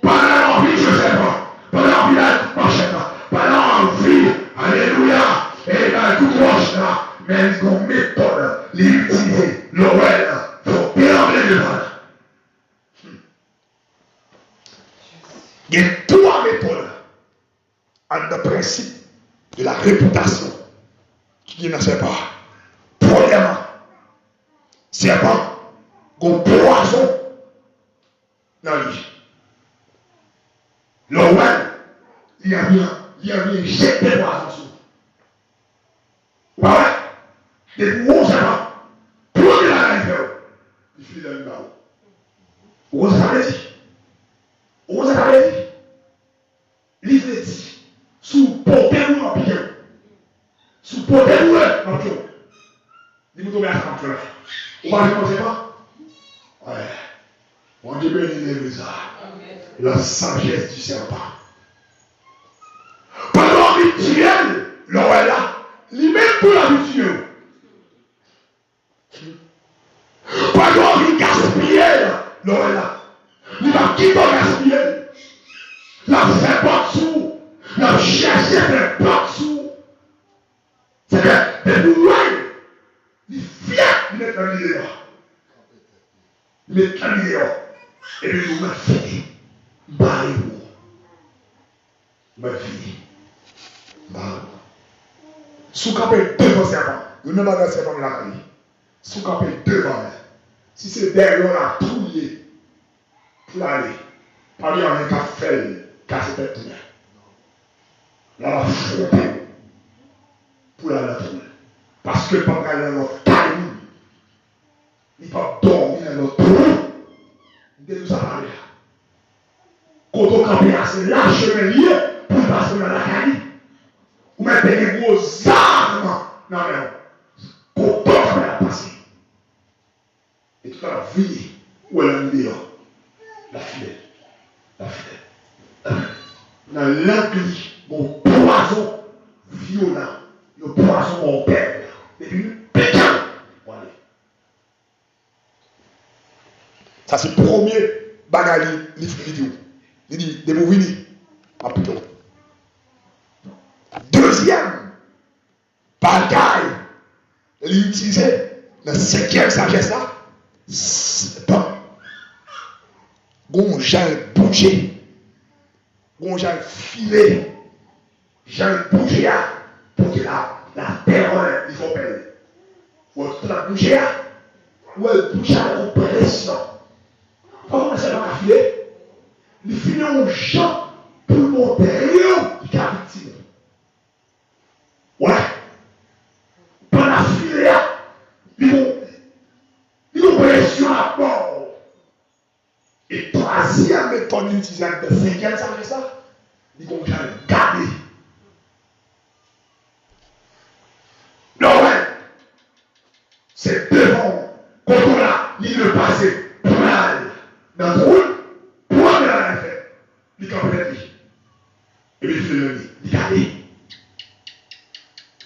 Speaker 1: Pendant l'envie, je sais pas. Pendant l'envie, là, marche pas. Pendant l'envie, alléluia. Et dans le coup de roche là, mais ils ont méthode, l'utiliser, l'oreille, il faut bien enlever le mal. Il y a 3 méthodes en le principe de la réputation qui ne sait pas. Premièrement, serpent, un poison dans lui. L'oreille, il a bien jeté poison sur. Ouais, des gros serpents, pour la life, il finit dans le bas. Où ça veut dire? Où ça veut dire? Il veut dire, sous portez-vous en pied. Sous portez-vous en pied. Dis-moi tomber à ça, on va le commencer pas? Ouais. On dit béni ça. La sagesse du serpent. Pendant rituel, l'oreille là, il met pour l'habitude. Pendant qu'il gaspille, l'oreille là, il va quitter gaspiller. La fait pas dessous. La cherche fait pas dessous. C'est que les nouvelles, il vient de mettre la vidéo. Il met la vidéo. Et puis nous m'a fini. Barrez-vous. M'a fini. Barrez-vous. Sous capé devant serpent. Vous ne m'avez pas serpent de la caille. Sous capé devant. Si c'est derrière la trouille pour aller. Pas bien un café. Casser tête. Là, la frapper pour la trouille. Parce que pendant qu'il y a notre taille, il ne peut pas dormir dans notre trou. Il nous a parlé. Quand on campé assez lâchement lié pour passer dans la caille, ou mettre des grosses armes dans la quand on campé à passer. Et tout à la vie, où elle a mis dehors. La fidèle. La fidèle. Dans l'anglais, mon poison violent, le poison mon père. Et puis, pétain. Voilà. Ça, c'est le premier bagage livre vidéo. Il dit, de vous venir. Deuxième bagage, l'utiliser dans la 5e sagesse là, c'est pas. Gonjan bouger. Gonjan filer. Jean bouger pour que la terreur, il faut payer. Il faut la bouger. Ou elle bouge avec pression. Comment ça va filer? Il finit en gens pour monter il a victime. Ouais. Pendant la filer, ils ont pression à bord. Et troisième méthode d'utilisation de 5e, ça fait ça? Ils vont garder. Non, ouais. C'est devant. Quand on a, il le passé, pral, dans le roule, pour aller à la fête. Il campe la vie. Et puis il fait le lit. Il garde.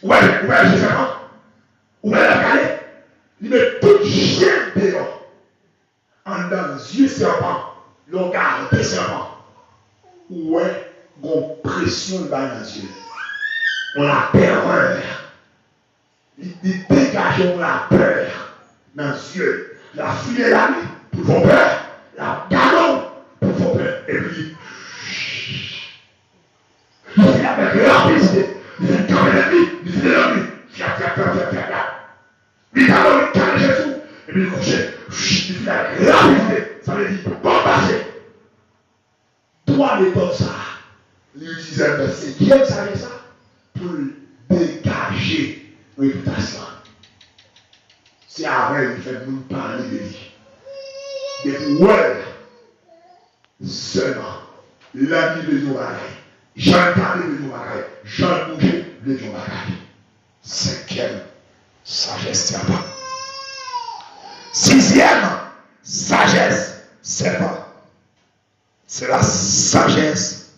Speaker 1: Ouais, je sais pas. Ouais, la garde. Il met tout chien dehors. En dans les yeux serpent, le regard des serpents. Ouais, on pression dans les yeux. On a terreur. Il dégage la peur dans les yeux. La fille la nuit pour faire peur. La galon pour faire peur. Et puis, il fait avec rapidité. la rapidité, ça veut dire bon passer. Trois méthodes ça. L'utilisateur de cinquième, ça veut ça pour dégager réputation. C'est après qu'il fait nous parler de lui. Mais ouais, seulement, l'ami de nos bagailles, Jean parlé de nos bagailles, Jean bouger de nos bagailles. Cinquième, sagesse, c'est pas. Sixième, sagesse, c'est pas. C'est la sagesse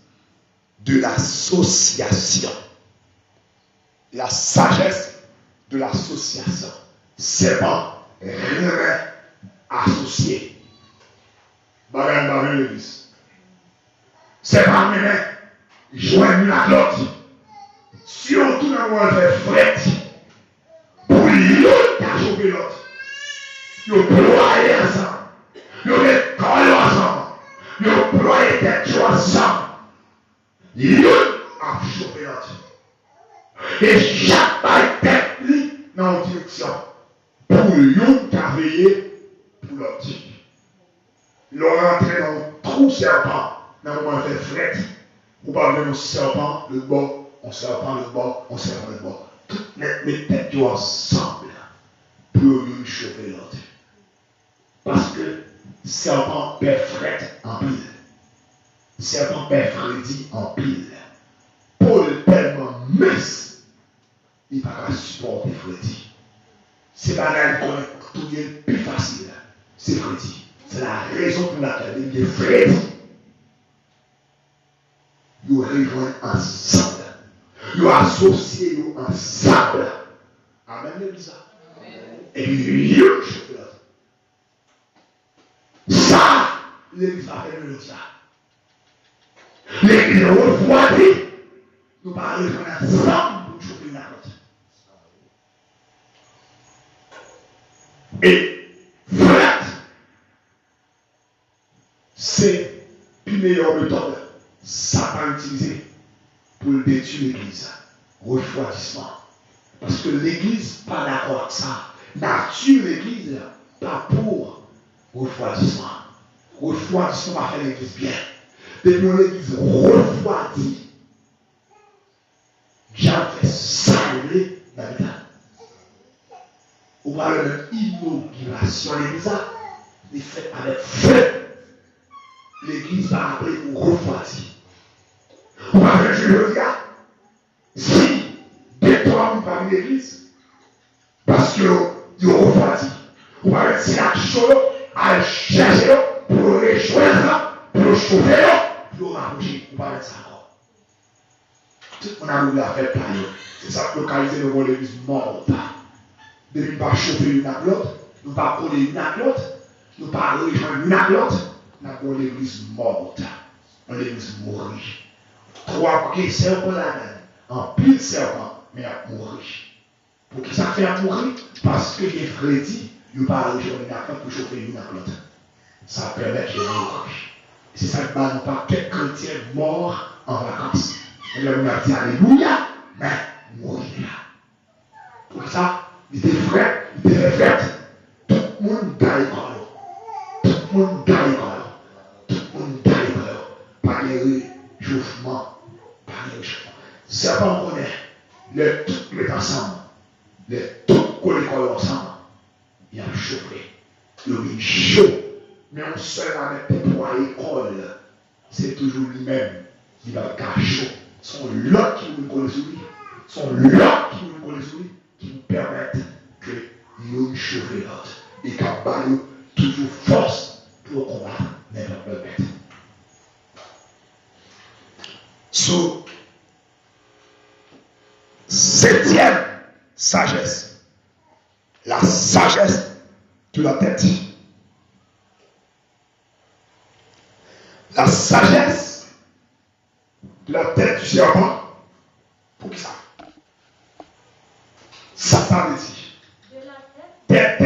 Speaker 1: de l'association. La sagesse de l'association. C'est pas rien associé. Bagage l'église. C'est pas rien joindre la l'autre. Surtout dans le monde fait fret. Pour l'autre qui a chopé l'autre. Ils ployé ensemble. Ils collé ensemble. Ils ployé tête ensemble. L'autre a chopé l'autre. Et chaque bail tête dans une direction. Pour l'autre qui a veillé pour l'autre. Ils ont rentré dans un trou serpent. Dans le moment fait fret. Ou pas venir un serpent le bord, on serpent le bord, on serpent le bord. Toutes les têtes ensemble pour nous chauffer l'autre. Parce que serpent perd fret en pile. Serpent perd Freddy en pile. Paul tellement mince, il ne va pas supporter Freddy. C'est pas là qu'on tout est plus facile. C'est Freddy. C'est la raison pour laquelle il est Freddy. Nous rejoignons ensemble. Nous associons ensemble. Amen, l'église. Et puis, nous chauffons l'autre. Ça, l'église va faire le ça. L'église refroidie. Nous allons rejoindre ensemble pour chauffer l'autre. Et, frère, c'est la meilleure méthode. Satan utilisé pour détruire l'église. Refroidissement. Parce que l'église pas d'accord avec ça. Nature l'église pas pour refroidissement. Refroidissement va faire l'église bien. Depuis l'église refroidie. Dieu fait saluer dans l'église. On va le inauguration de l'église. Il fait avec feu. L'église va appeler pour refroidir. On va faire je dire, si détruire parmi l'église, parce que vous refroidissez, on va faire si la chose à chercher pour le rejoindre, pour le chauffer, pour le rapprocher. On va faire ça encore. Tout le monde a voulu faire par eux. C'est ça que localiser le rôle de l'église morte. De ne pas chauffer une à l'autre, ne pas coller une à l'autre, ne pas rejoindre une à l'autre. Nous avons l'église morte, l'église mourie. Trois serpents là-dedans, en pile serpent, mais à mourir. Pour qui ça fait à mourir? Parce que les Freddy, ils ne peuvent pas rejoindre une acte pour chauffer une acte. Ça permet de mourir. C'est ça que nous n'avons pas quelques chrétiens morts en vacances. Et là, on a dit Alléluia, mais mourir là. Pour ça, il était frère, il était fait. Tout le monde gagne par Tout le monde gagne par par les réchauffements, Serpent connaît, les tout met ensemble, les tout collés ensemble, il y a chauffé, il y a chaud, mais on seul avec des poids école, c'est toujours lui-même qui va cacher. Son lot qui nous connaît sur lui, son lot qui nous connaît sur lui, qui nous permettent que nous chauffions l'autre et qu'à nous toujours force pour combattre n'importe quelle bête. So, septième sagesse, la sagesse de la tête. La sagesse de la tête du serpent. Pour qui ça? Satan dit. Tête.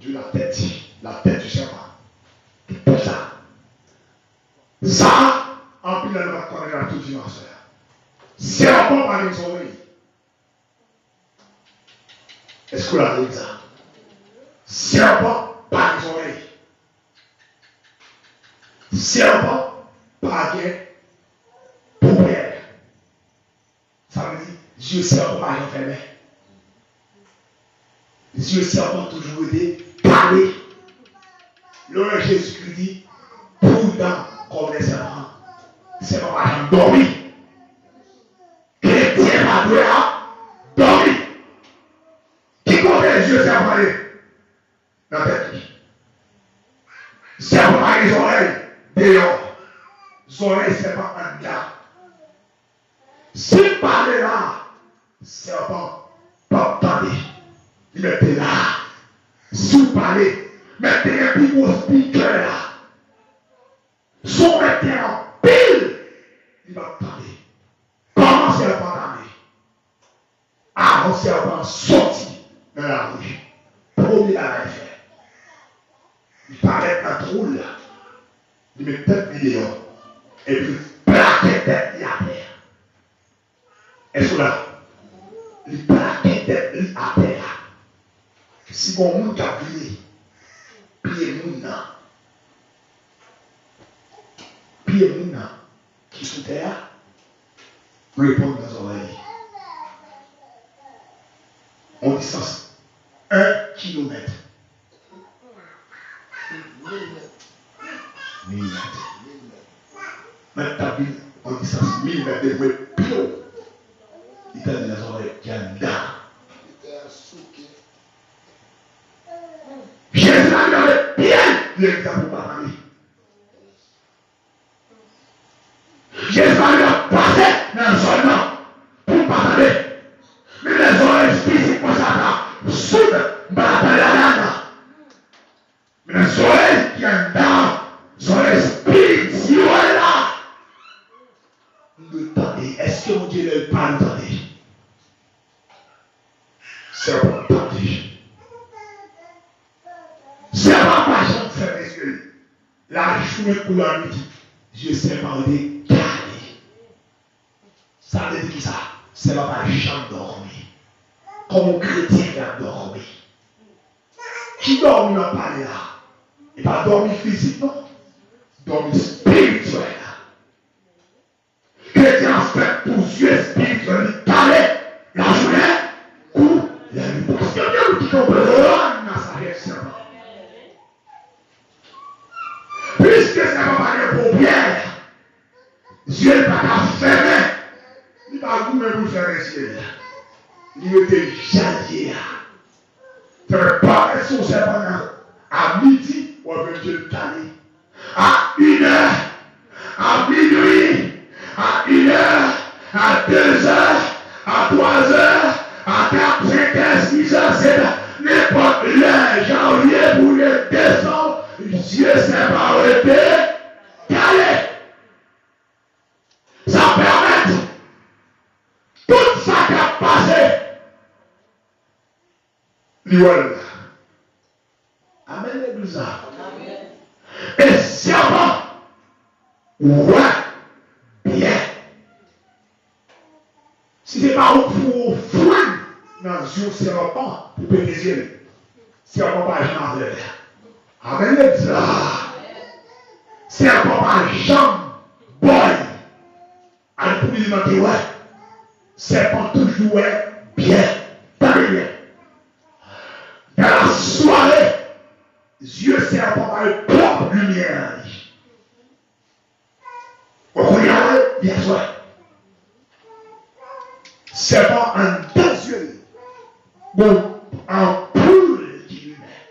Speaker 1: De la tête du serpent. Pour ça. Ça, en plus, elle va connaître la toute dimension. Serpent par les oreilles. Est-ce que vous l'avez dit ça? Serpent, pas les oreilles. Serpent, pas de paupières. Ça veut dire, Dieu serpent pas enfermé. Dieu serpent toujours été parlé. Le Jésus dit, prudent comme les serpents. C'est pas dormi. Chrétien pas dormi. Qui compte les yeux serpent dans la tête? Serpent pas les oreilles dehors. Les oreilles serpent en dedans. Si parler là, serpent pas parler. Il était là. Si vous parlez, mettez un petit gros speaker là. Son mettez en pile. Il va parler. Comment serpent parler? Avant serpent sorti dans la rue. Premier à la faire. Il paraît dans le trou là. Il met tête vidéo. Et puis plaquer tête à terre. Est-ce que là? Il plaquer tête à terre. Si bon monde a vu, pied mouna, qui sous terre, répond dans les oreilles. En distance 1 kilomètre. Millimètre. Maintenant, en distance millimètre de plus haut. Il t'a dit les oreilles qui a là. Jésus a regardé bien l'exemple pour parler. Jésus a regardé passer dans le seulement pour parler. Mais les oreilles physiques pour ça là, soude, la. Mais les oreilles qui ont dans, les oreilles spirituelles là. Nous attendez, est-ce que mon Dieu ne pas entendre? C'est pour parler. C'est pas ma chance, frères et sœurs. La journée pour la nuit, je sais pas où est calé. Ça veut dire ça. C'est pas ma chance dormir. Comme un chrétien qui a dormi. Qui dormit dans le palais là? Et pas dormir physiquement, dormir spirituel. Chrétien fait pour Dieu spirituel, calé la journée ou la nuit. Parce que Dieu qui comprend dans sa réaction. Puisque ça va parler pour Pierre, Dieu n'est pas fermé. Il n'est pas goûté pour faire un ciel. Il était jadis. Préparer son serpent à midi, ou avec Dieu le calé. À 1h, à minuit, à 1h, à 2h, à 3h, à 4, 5h, 6h, 7h, n'importe l'heure, janvier pour le décembre. Dieu s'est pas arrêté, calé. Ça permet tout ça qui a passé. L'Iwal. Amen l'église. Et serpent, ouais, bien. Si c'est pas au fruit dans le serpent, pour péter les yeux, serpent pas jamais en l'air. Amen l'église. Serpent pas jamais boy. Alors pour lui demander, ouais, serpent toujours bien, pas bien. Dans la soirée, Dieu serpent par une propre lumière. Vous regardez, bien sûr. Serpent en deux yeux. Bon, en poule qui lui met.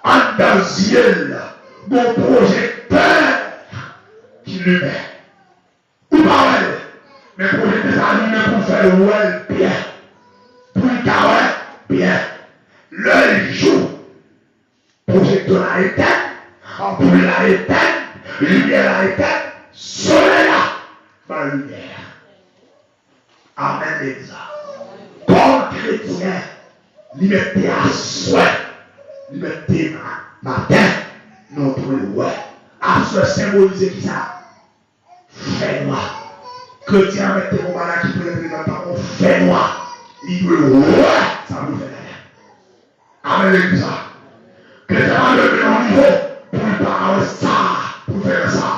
Speaker 1: En deux yeux, bon projecteur qui lui met. Ou pas elle, mais projecteur ça lui met pour faire le well bien. Pour le carré bien. Le jour, projecteur à éteindre, ampoule à éteindre, lumière à éteindre, soleil là, par la lumière. Amen, l'exemple. Comme chrétien, liberté à souhait, liberté matin, notre ouais. À ce symboliser qui ça? Fais-moi. Chrétien, mettez mon malade qui peut représenter mon fais-moi. Il veut ouais, ça vous fait. Amen, l'église. Que tu as levé au niveau pour parler ça, pour faire ça.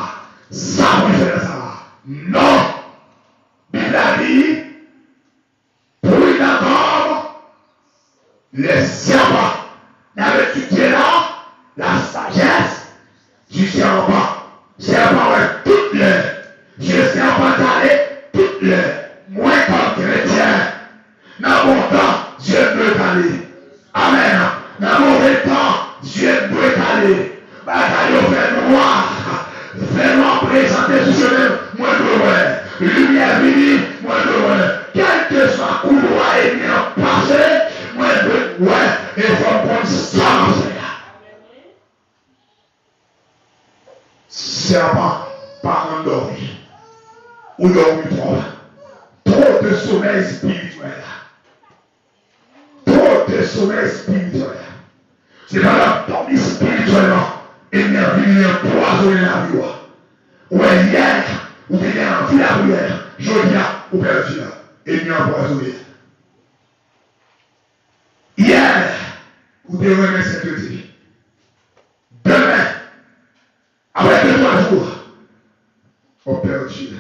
Speaker 1: Ça pour faire ça. Non. Bible a dit, pour une homme, les serpents. N'avait étudié là la sagesse du serpent. Serpent est toutes les. Dieu serpent allé toutes les. Moi comme chrétien. Dans mon temps, Dieu peut aller. Amen. Dans mon temps, Dieu peut aller. Bataille au fait noir. Fait noir présenté sur ce même. Moi je vois. Lumière finie. Moi je vois. Quel que soit couloir et bien passé. Moi je vois. Et il faut prendre ça. Serpent par endormi. Ou dormi trop. Trop de sommeil spirituel. Trop de sommeil spirituel. C'est pas la dormi spirituellement. Et bien venir empoisonner la vie. Ouais, hier, ou bien en vie la prière. Je viens au Père Dieu. Et bien empoisonner. Hier, vous devez remettre cette vie. Demain, après 2-3 jours, au Père Dieu.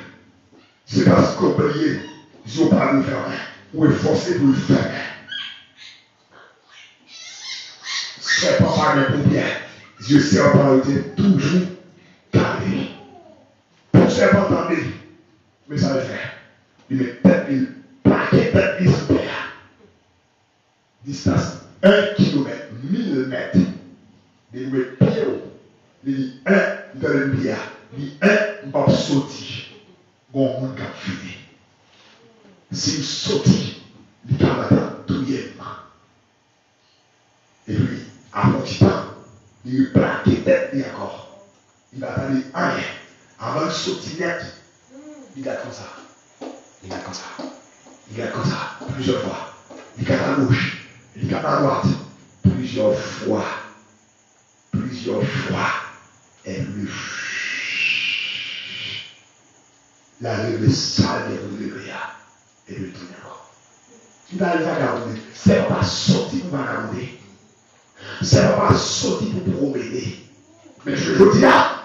Speaker 1: C'est parce qu'on oublié, ils n'ont pas le faire. Ou est forcé pour le faire. C'est pas par les paupières. Dieu serpent était toujours calé. Pour serpent attendez, mais ça le fait. Il met tête, il plaquait tête, il se perd. Distance 1 km, 1000 mètres. Il met pied haut. Il dit 1, il fait le bière. Il dit 1, il va sauter. Bon, on va finir. S'il saute, il va mettre tout yéma. Et puis, avant du temps, il plaque tête encore. Il va aller rien. Avant de sauter net, il garde comme ça. Il garde comme ça. Il garde comme ça. Plusieurs fois. Il garde à gauche. Il garde à droite. Plusieurs fois. Plusieurs fois. Et lui. La levée sale et relevée. Et le tourne encore. Il va aller vagabonder. C'est pas sorti pour vagabonder. C'est pas sorti pour promener. Mais je vous dis là,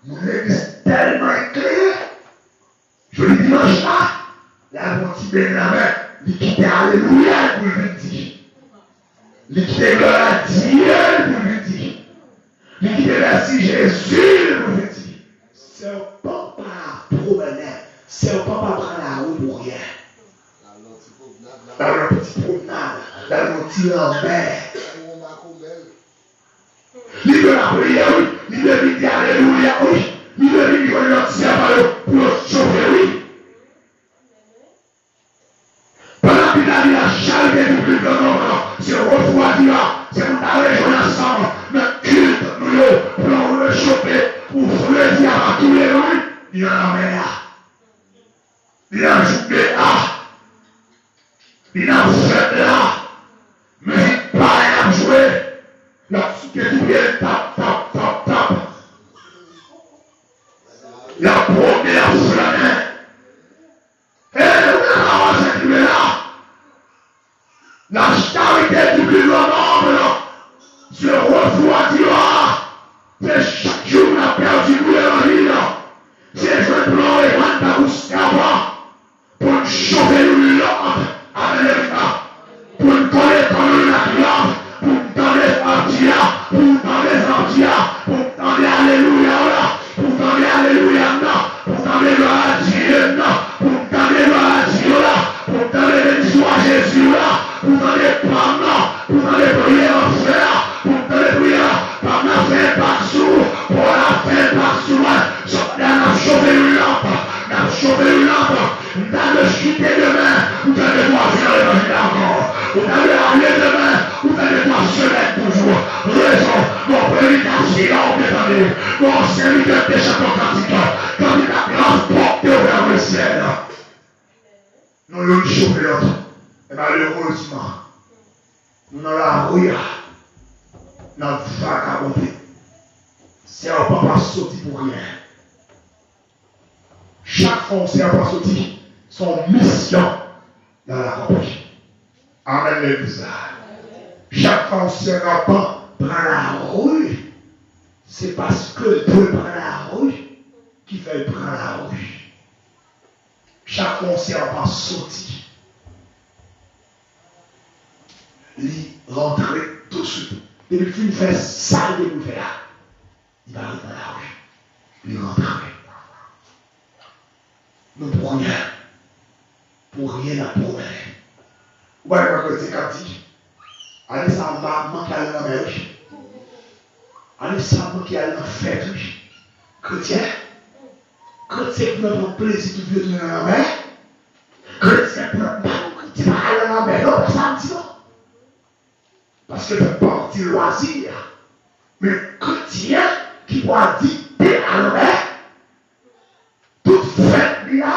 Speaker 1: mon église tellement claire. Je le dimanche là, la montée de la main, il quitte Alléluia pour le dire. Il quitte gloire à Dieu pour le dire. Il quitte merci Jésus pour le dire. Serpent pas promener. Serpent pas prendre la route pour rien. Dans la petite promenade, dans le petit lambert. Il veut la prière, oui. Il veut dire Alléluia, oui. Il veut dire que notre serveur pour le sauver, oui. Pendant qu'il a dit la charité du plus de nom, c'est refroidira, c'est pour la région ensemble, notre culte, nous, pour le choper, pour le dire à tous les rues, il y en a là. Il y a un joué là. Il y a un fait là. Mais pas rien à jouer. Lorsque tu viens, tap. La première flamme. Et on cette là. La charité du plus grand nombre se refroidira. C'est chaque jour on a perdu l'évangile. C'est je plan et quand ta bouche servant pour chauffer l'ordre avec les femmes. Pour nous donner comme la gloire. Pour nous donner Antia, pour nous donner Antia, pour nous donner Alléluia, pour nous donner Alléluia, pour nous donner gloire à Dieu, pour nous donner gloire à Dieu, pour nous donner l'histoire à Jésus, pour nous donner pardon, pour nous donner prière en fer, pour nous donner prière par la fin partout, pour la fin partout, on a chauffé une lampe, on a chuté demain, vous allez voir faire l'évangile encore, vous allez aller demain, vous allez voir se mettre toujours, raison, mon prédication, mon serviteur des chanteurs cantiques, quand il a transporté vers le ciel. Nous l'avons chauffé l'autre, et malheureusement, nous n'avons la rue, notre vagabondé. C'est un papa sorti pour rien. Chaque fois c'est un papa sorti, son mission dans la compagnie. Amen l'église. Chaque fois que un enfant prend la rue, c'est parce que Dieu prend la rue qui fait prendre la rue. Chaque fois que un enfant sorti, il rentre tout de suite. Et il fait ça, il fait là. Il va aller dans la rue. Il rentre. Nous pour rien. Pour rien à promener. Vous voyez quoi que c'est quand dit? Allez, ça va manquer à la mer. Allez, ça manquer à la fête. Chrétien, chrétien qui prend plaisir tout de suite dans la mer. Chrétien qui prend pas aller dans la mer. Non, ça me dit non. Parce que c'est parti loisir. Mais chrétien qui doit dire à la mer, toute fête là,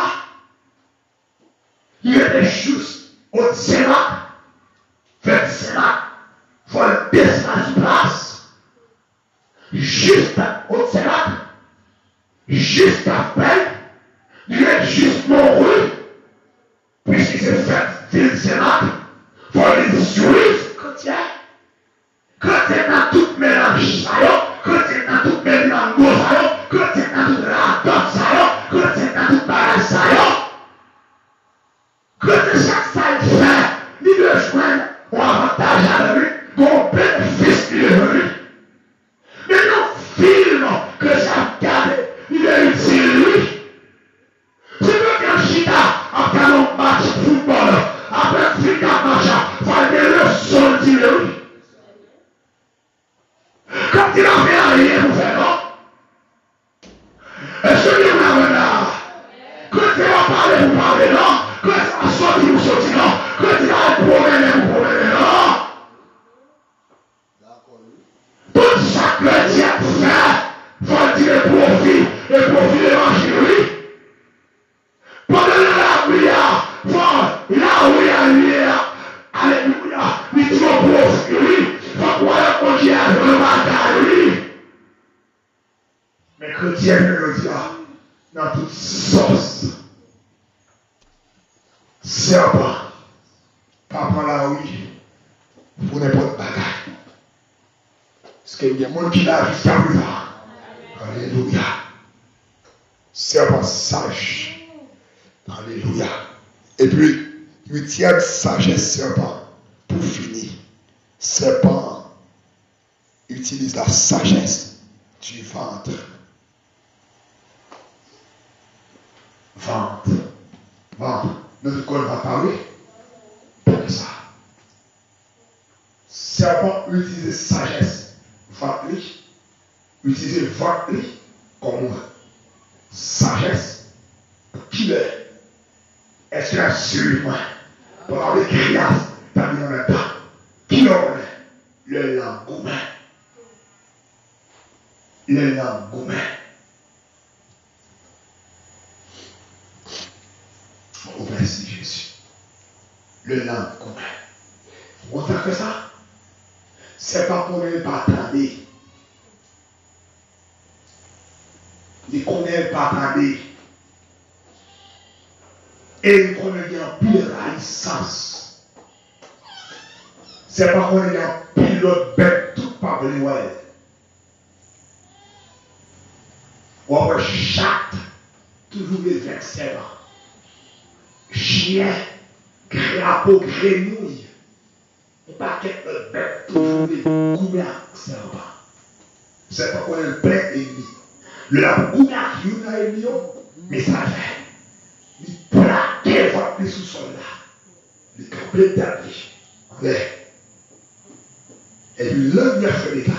Speaker 1: il est juste au Sénat, fait Sénat, il faut le descendre sur place, juste au Sénat, juste après, il est juste mouru, puisqu'il s'est fait du Sénat, il faut les suivre, chrétien dans tout mélange, chrétien dans tout mélange, chrétien dans toute la danse, chrétien dans toute barrage, que chaque salle fait, il veut joindre un avantage à lui, un bénéfice qui est venu. Mais non, film que j'ai regardé, il est utile lui. Je veux qu'un chita, après un match de football, après un film d'un match, il faut des leçons de lui. Quand il a fait rien pour faire, non? Est-ce que il va là? Quand il va parler pour parler, non? Quand il va sortir pour sortir, non? Quand il va promener pour promener, non? Tout ça que Dieu fait, faut dire le profit de l'évangile. Pendant la prière, là où il y a lumière, alléluia, il dit au profit, oui, faut croire qu'on Dieu a le bagage, oui. Mais chrétien, le dit, dans toute sauce, serpent, pas prendre la rue pour n'importe bagage. Parce qu'il y a des gens qui l'a jusqu'à présent. Alléluia. Serpent sage. Alléluia. Et puis, huitième sagesse serpent. Pour finir, serpent utilise la sagesse du ventre. Ventre. Notre école va parler de ça. Serpent utilise sagesse. Ventre, utiliser ventre comme sagesse. Qui est? Est-ce qu'il a suivi moi? Pour avoir des criasses, t'as mis en même temps. Qui est? Le langoumen. Le langoumen. Oh, merci Jésus. Le langoumen. On fait que ça? C'est pas qu'on n'est pas attendé. Il connaît pas attendé. Et il connaît bien pile raissance. C'est pas qu'on est un pilote bête tout par les ouais. On va chatte toujours les excellents. Chien, crapaud, grenouille. On pas qu'être bête toujours les couverts serpents. C'est pas qu'on est le plein ennemi. Le couverts qui est un ennemi, mais ça fait. Il plaquait votre sous-sol là. Il campait d'établi. Et puis l'homme il a fait des cas.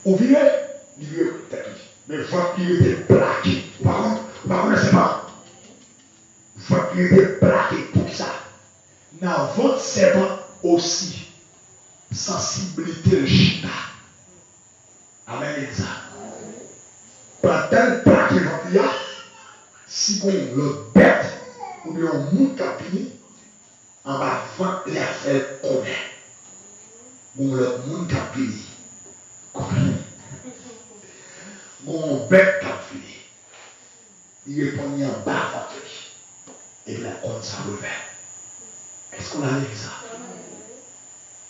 Speaker 1: Au vivait, il vivait d'établi. Mais votre qui était plaqué. Par contre, c'est pas. Votre qui était plaqué pour ça. Dans votre serpent aussi, sensibilité le chita. Amen, ça. Pendant tel plaqué votre là, si on le bête, ou bien on monte à fini, en bas vente les affaires connaît. On le monte à fini. Connaît. On bête à fini. Il répond en bas votre. Et la compte ça revers. Est-ce qu'on a vu ça?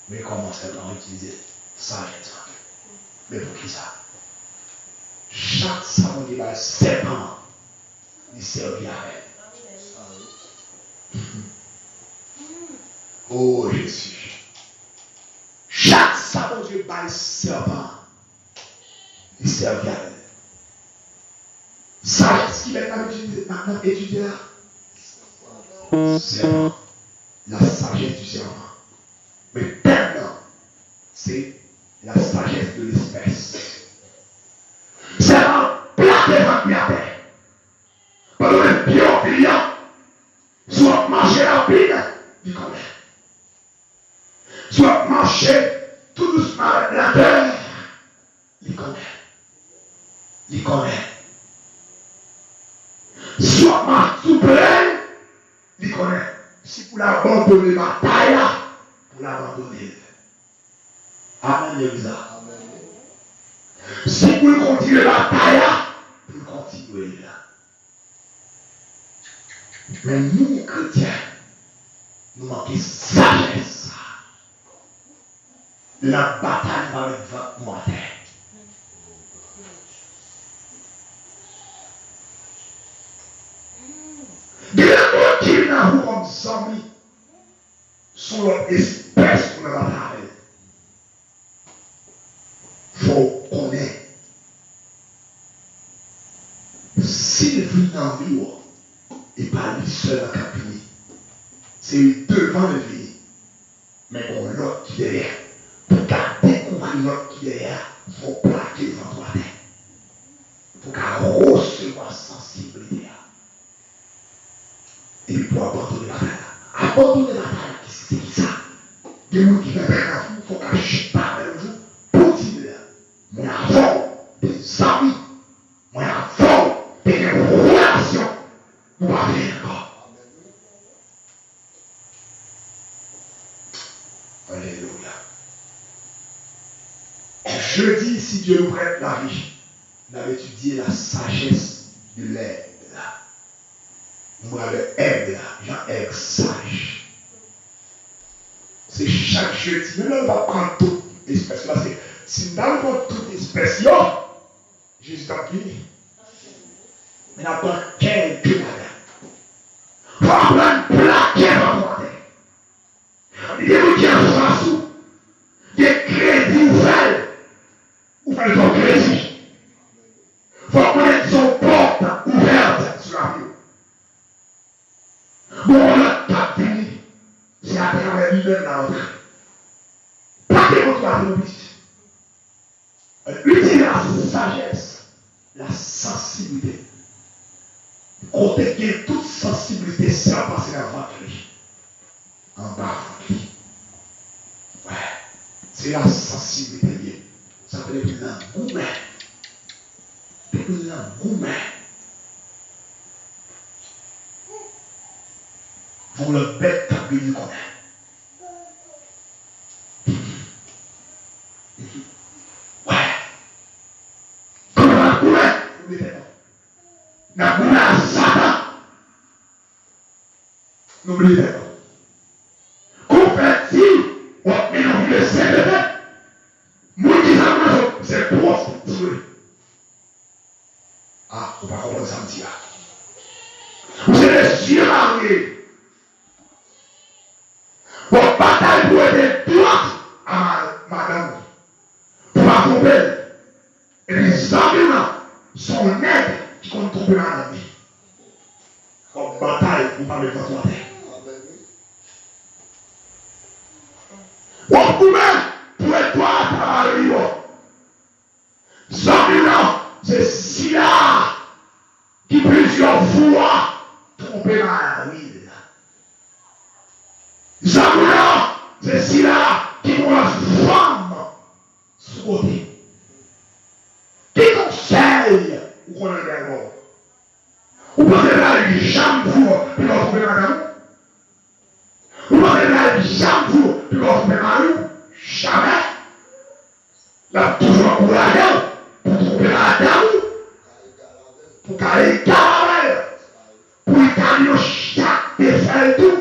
Speaker 1: Mais commencez à utiliser sagesse. Mais pour qui ça? Chaque savon qui va serpent, il servit avec. Oh Jésus. Chaque savon qui va serpent, il servit avec. Sagesse qui va être étudiée là. Serpent. La sagesse du serpent. Mais maintenant, c'est la sagesse de l'espèce. C'est un plat de vente. Pendant le pion client, soit marcher rapide, il connaît. Soit marcher tout doucement avec la terre, il connaît. Il connaît. Soit marcher tout plein, il connaît. Si vous l'abandonnez la bataille, vous l'abandonnez. Amen, Elisa. Si vous continuez la bataille, vous continuez là. Mais nous, chrétiens, nous manquons sagesse. La bataille va être votre matin. Des gens qui n'ont comme amis sont leur espèce pour la bataille. Il faut connaître. S'il vit dans le vie, et pas lui seul à Capini, c'est devant le vie, mais on l'autre qui est derrière. Pour garder l'autre qui est derrière, il faut plaquer devant toi. Pour qu'elle recevoir sensibilité. Et puis pour abandonner la bataille. Abandonner la bataille, c'est qui ça? Des gens qui viennent avec vous, il faut qu'elle chute pas avec vous. Pour dire, moi avant des amis, moi avant des relations, vous parlez encore. Alléluia. Jeudi, si Dieu nous prête la vie, on a étudié la sagesse de l'aide. Nous avons l'aide, Jean-Ève sage. C'est chaque jeudi. Nous ne va prendre toute espèce. Là, si nous ne prendre toute espèce, Jésus t'a fini. Mais nous avons quelques malades. Nous avons un plaquet dans le monde. Il y a des gens qui des crédits ouverts. Ou faire son crédit. Il faut connaître son porte ouverte sur la vie. Bon, on a pas fini. C'est à travers lui-même la rentrée. Pas de votre avis. Utilisez la sagesse, la sensibilité. Côté que toute sensibilité sert à passer en ventre. En bas ventre. Ouais. C'est la sensibilité. Ça peut être un gourmet. Un gourmet. Pour le bête qui nous connaît. Ouais. Comme la gourmet, vous mettez pas. La gourmet à Satan. N'oubliez pas. Converti, on mélange le cerveau. Moi qui s'en c'est prostitué. Ah, on va comprendre ça me dire. Vous êtes surarriés. Votre bataille pour être droite à madame. Pour la tromper. Et les arguments sont nets qui comptent tromper madame. Votre bataille pour parler de votre terre. Votre vous-même pour être droite à la vie. Arguments, c'est cela qui plusieurs fois tromper la vie. Zamoula, c'est celui-là qui nous la femme sous côté. Qui conseille ou qu'on est d'accord. Vous pensez là les jambes pour puis qu'on trouve madame. Vous pensez là les jambes pour puis qu'on trouve madame. Jamais. Là toujours pour la gueule, pour trouver madame. Pour qu'elle égale, pour établir chaque défaut et tout.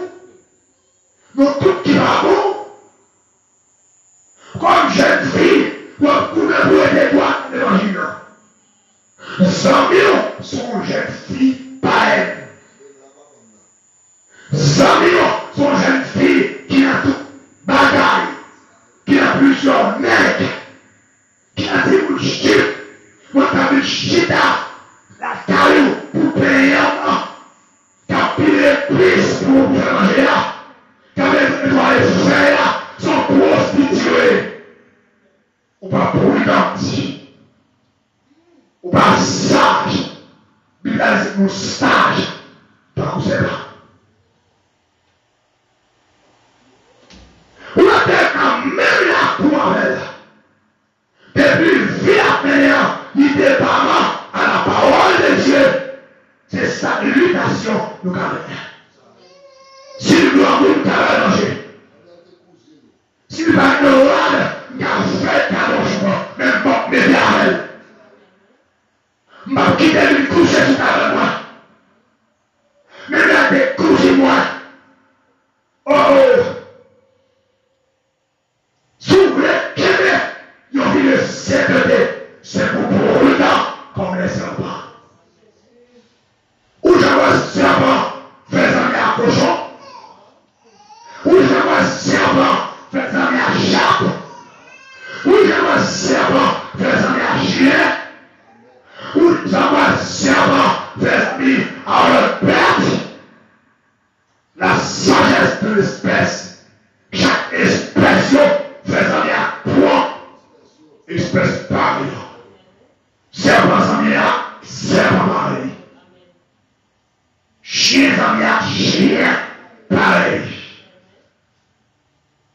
Speaker 1: l'église pour manger là. Quand les frères là sont prostitués. Ou pas prudent. Ou pas sage. Bible dit nous sage. Pas comme c'est là. Ou la terre quand même la pour elle. Depuis vie à venir, il dépend à la parole de Dieu. C'est sa limitation, nous avons. Si nous avons un danger, si nous avons un rade, nous avons fait un logement, même pas mes biens. Je vais quitter une couche tout à l'heure. Mais là, des couches moi. Oh! Si vous voulez qu'aimer, il y a une CPD, c'est pour le temps comme les serpents. Où j'envoie serpent, faisant à cochon. Où j'envoie serpent, faisant à chape. Où j'envoie serpent, faisant à chien. Où j'envoie serpent, faisant à la bête. La sagesse de l'espèce, chaque espèce faisant à quoi? Espèce pareille. Serpent s'en serpent pareil. Chien s'en chien pareil.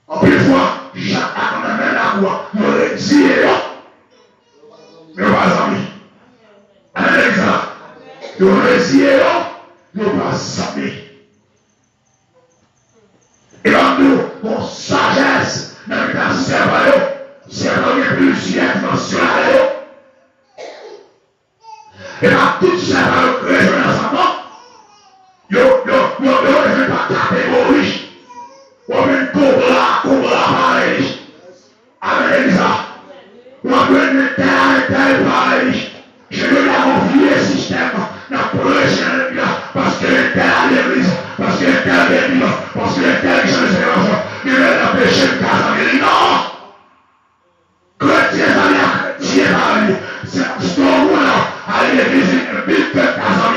Speaker 1: En plus de fois, chaque acte de même la voix, nous le disons. Mais pas amis. Un exemple. Nous le disons, nous pas amis. Et là, nous, mon sagesse, même dans le cerveau, c'est un plusieurs dimensions. Et là, tout ça va résonner ensemble. Yo, je ne vais pas catégorie. On met cobra, pareil. Avec ça. On met tel, pareil. Je veux la confier le système. La prochaine, parce que tel a l'église, parce que tel a l'église, parce que tel a l'église, il est la péché de casa. Non! Chrétien, ça vient, chrétien, ça vient. C'est ce qu'on voit à l'église, une bite de casa.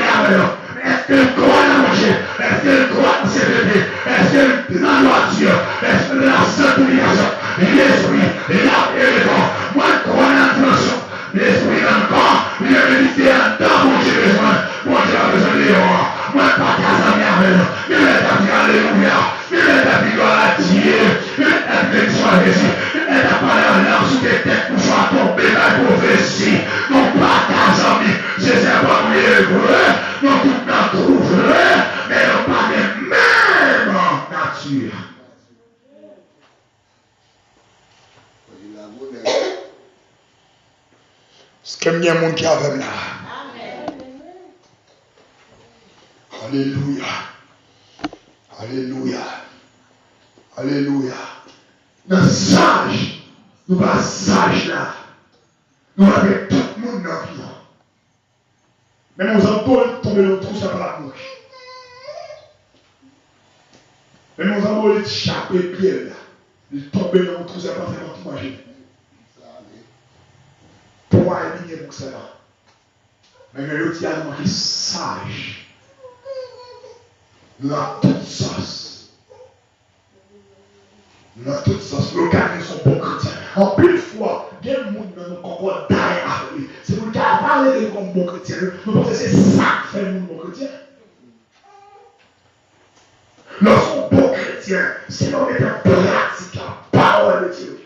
Speaker 1: Est-ce qu'elle croit à manger? Est-ce qu'elle croit à CVP? Est-ce qu'elle a la voiture? Est-ce qu'elle a la sanctification? L'esprit, la vérité. Moi, je crois à l'intention. L'esprit dans le corps, il est médité dans mon Dieu besoin. Moi, j'ai besoin de l'héros. Moi, pas qu'à sa mère, il est à dire alléluia. Il est à dire gloire à Dieu. Il est à dire soit Jésus. Il est à parler en langue sous tes têtes pour soit tomber dans la prophétie. Non, pas qu'à sa mère. C'est ça, pas vrai. Non, tout n'a trouvé, mais on pas de même nature. Ce qu'il y a un monde qui a avec là. Alléluia. Alléluia. Alléluia. Dans sage, nous pas sage là. Nous avons tout le monde dans la vie. Mais nous avons tombé dans tout ça par la bouche. Mais nous avons échappé pied là. Il tombé dans tout ça par la bouche. Pourquoi il y a pour ça là? Mais le dit à nous qui sage. Nous avons toute sauce. Nous avons toute sauce. Nous gagnons son bon chrétien. En plus de fois, il y a des gens dans nos concours d'ailleurs avec lui. C'est pour le cas de parler de comme bon chrétien. Nous pensons que c'est ça qui fait le bon chrétien. Lorsqu'on bon chrétien, c'est l'on est en pratique la parole de Dieu.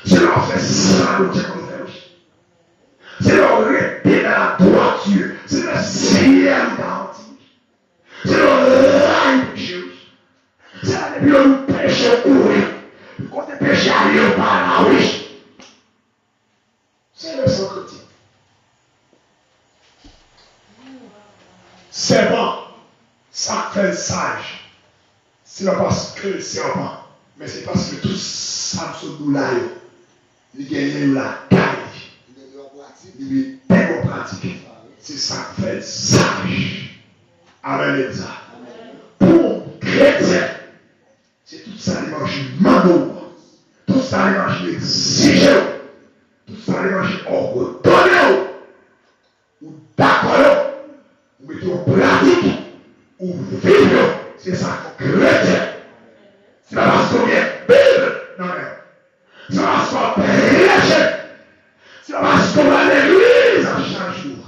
Speaker 1: C'est l'on fait ça le Dieu qu'on fait. C'est l'on répète dans la droiture. C'est le ciel garanti. C'est l'on raille de Dieu. C'est là depuis le péché courir. Quand le péché arrive par là, oui. C'est le sang chrétien. C'est bon. Ça fait sage. C'est pas parce que le serpent, mais c'est parce que tout ça se doula. Il gagne la taille. Il est démocratique. C'est ça qui fait sage. Amen. Pour chrétien, c'est tout ça les manger mano. Tout ça les manger exigé. Tout ça les manger ordonné. Ou d'accord. Ou mettez en pratique. vivre, c'est ça qu'on chrétien. C'est pas parce qu'on vient Bible, non, mais c'est pas parce qu'on prêche, c'est pas parce qu'on va à l'église chaque jour,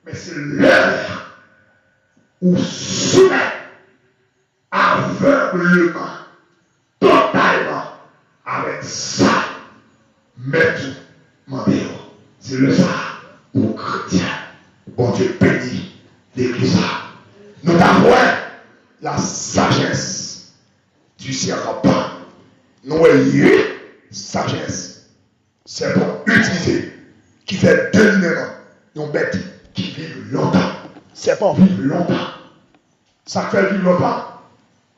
Speaker 1: mais c'est l'heure où soumet aveuglement, totalement, avec ça, mettre mandéo. C'est le ça aux chrétiens. Bon Dieu bénit l'église. Nous avons la sagesse du serpent. Nous ayons sagesse. C'est pour utiliser, qui fait dominer une bête qui vit longtemps. C'est pour vivre longtemps. Ça fait vivre longtemps.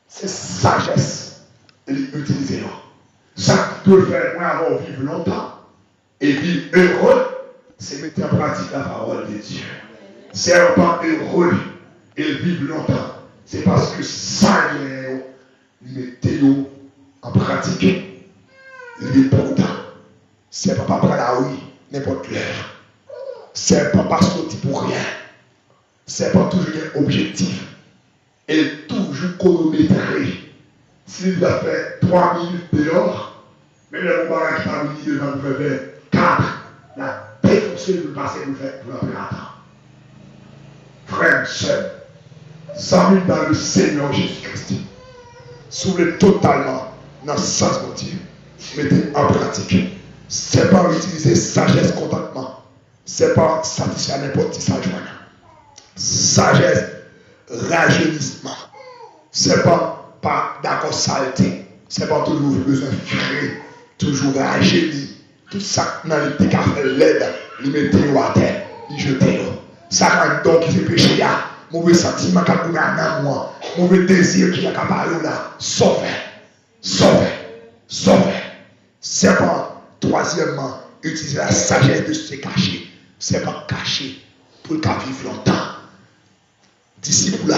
Speaker 1: C'est sagesse. Utiliser. Ça peut faire moi avoir vivre longtemps et vivre heureux, c'est mettre en pratique la parole de Dieu. Serpent heureux et vivre longtemps. C'est parce que ça, mettez en pratique. Il est pourtant. C'est pas prendre la rue, n'importe l'heure. C'est pas sortir pour rien. C'est pas toujours un objectif. Et toujours chronométré. S'il doit faire 3 minutes dehors, mais le moment qui t'a mis devant vous faire 4, la défoncer de passer vous faire pour la temps. Frère, sœur, s'ennuie dans le Seigneur Jésus-Christ. S'ouvrez totalement dans le sens de Dieu. Mettez en pratique. C'est pas utiliser sagesse contentement. C'est pas satisfaire n'importe qui sagesse. Sagesse, rajeunissement. C'est pas d'accord saleté. C'est pas toujours besoin de faire, toujours rajeunir. Tout ça dans le café l'aide, il mettait à terre, il jetait. Ça quand donc qui fait péché là, mauvais sentiment qui a coulé en amour, mauvais désir qui a parlé là, sauvé. C'est pas troisièmement utiliser la sagesse de se cacher. C'est pas cacher pour le cas vivre longtemps. Disciple là,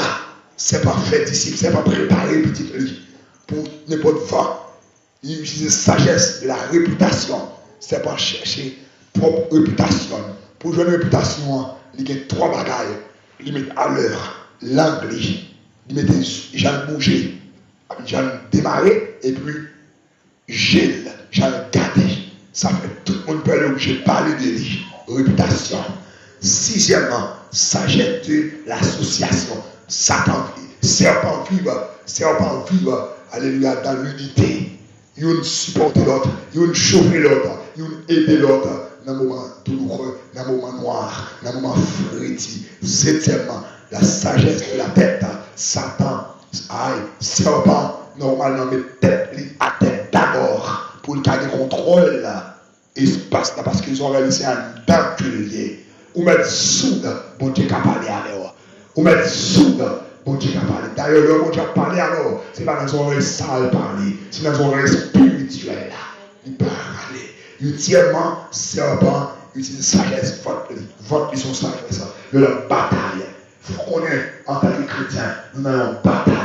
Speaker 1: c'est pas faire disciple, c'est pas préparer petit lit pour n'importe quoi. Il utilise sagesse de la réputation. C'est pas chercher propre réputation. Pour jouer une réputation, il y a 3 bagailles. Il met à l'heure, l'anglais, il met j'en bouger, j'en démarrer, et puis gel, j'en garder. Ça fait tout le monde peut aller obligé de parler de lui. Réputation. 6e, sagesse de l'association. Satan, serpent vivre, alléluia, dans l'unité. Il supporte l'autre, il chauffe l'autre, il aide l'autre dans le moment douloureux, dans le moment noir, dans le moment fréti. 7e, la sagesse de la tête. Satan, serpent, normalement, met tête à tête d'abord pour le cas de contrôle. Espace là, parce qu'ils ont réalisé un dentelier. Ou mettre soude, bon Dieu qui a parlé alors. Ou mettre soude, bon Dieu qui a parlé. D'ailleurs, le bon Dieu a parlé alors, c'est pas dans son oreille sale parler, c'est dans son oreille spirituelle là. Il peut parler. Ultimement, serpent utilise sagesse, votre mission sagesse, de la bataille. Il faut qu'on ait, en tant que chrétien, nous avons une bataille.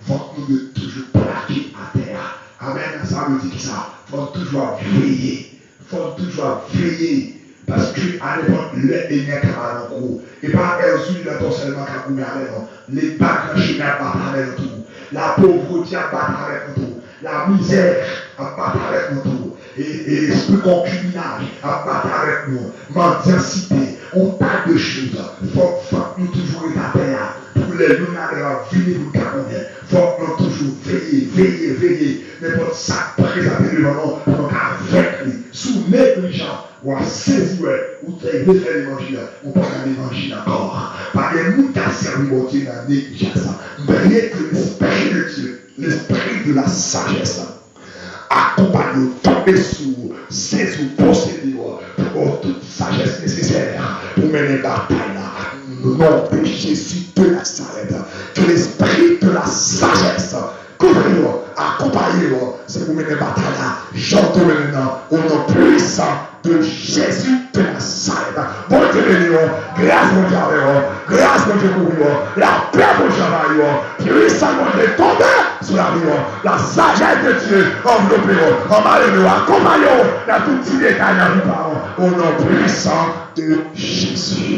Speaker 1: Votre nous de toujours plaquer à terre. Amen, ça veut dire ça. Il faut toujours veiller. Il faut toujours veiller. Parce que à l'époque, les énergies en gros. Et pas Erzul dans ton seulement qu'à vous non. Les bacs chimiques à battre avec nous. La pauvreté à battre avec nous. La misère à battre avec nous. Et l'esprit concubinage à battre avec nous. Mendicité, on tas de choses. Il faut que nous toujours être à terre. Pour les lunaires à venir pour Cameroun. Il faut que nous toujours veiller. N'importe ça présenter devant nous pour avec lui. Sous négligence. Ou à saisir, ou à faire l'évangile, ou pas dans l'évangile encore. Pas des gens qui ont servi mon Dieu dans la négligence. Mais que l'esprit de Dieu, l'esprit de la sagesse, accompagne, tomber sur, saisir, posséder, pour toute sagesse nécessaire pour mener la bataille. Non, Jésus de Nazareth, que l'esprit de la sagesse, couvrez-vous, accompagnez-vous, c'est pour mener la bataille. J'entends maintenant au nom puissant de Jésus de Nazareth. Bon Dieu bénissons, grâce mon Dieu avec vous, grâce mon Dieu pour vous, la paix pour vous, puissant mon Dieu tomber sur la vie, la sagesse de Dieu enveloppez-vous, emballez-vous, accompagnez-vous dans tout petit détail dans vos parents, au nom puissant de Jésus.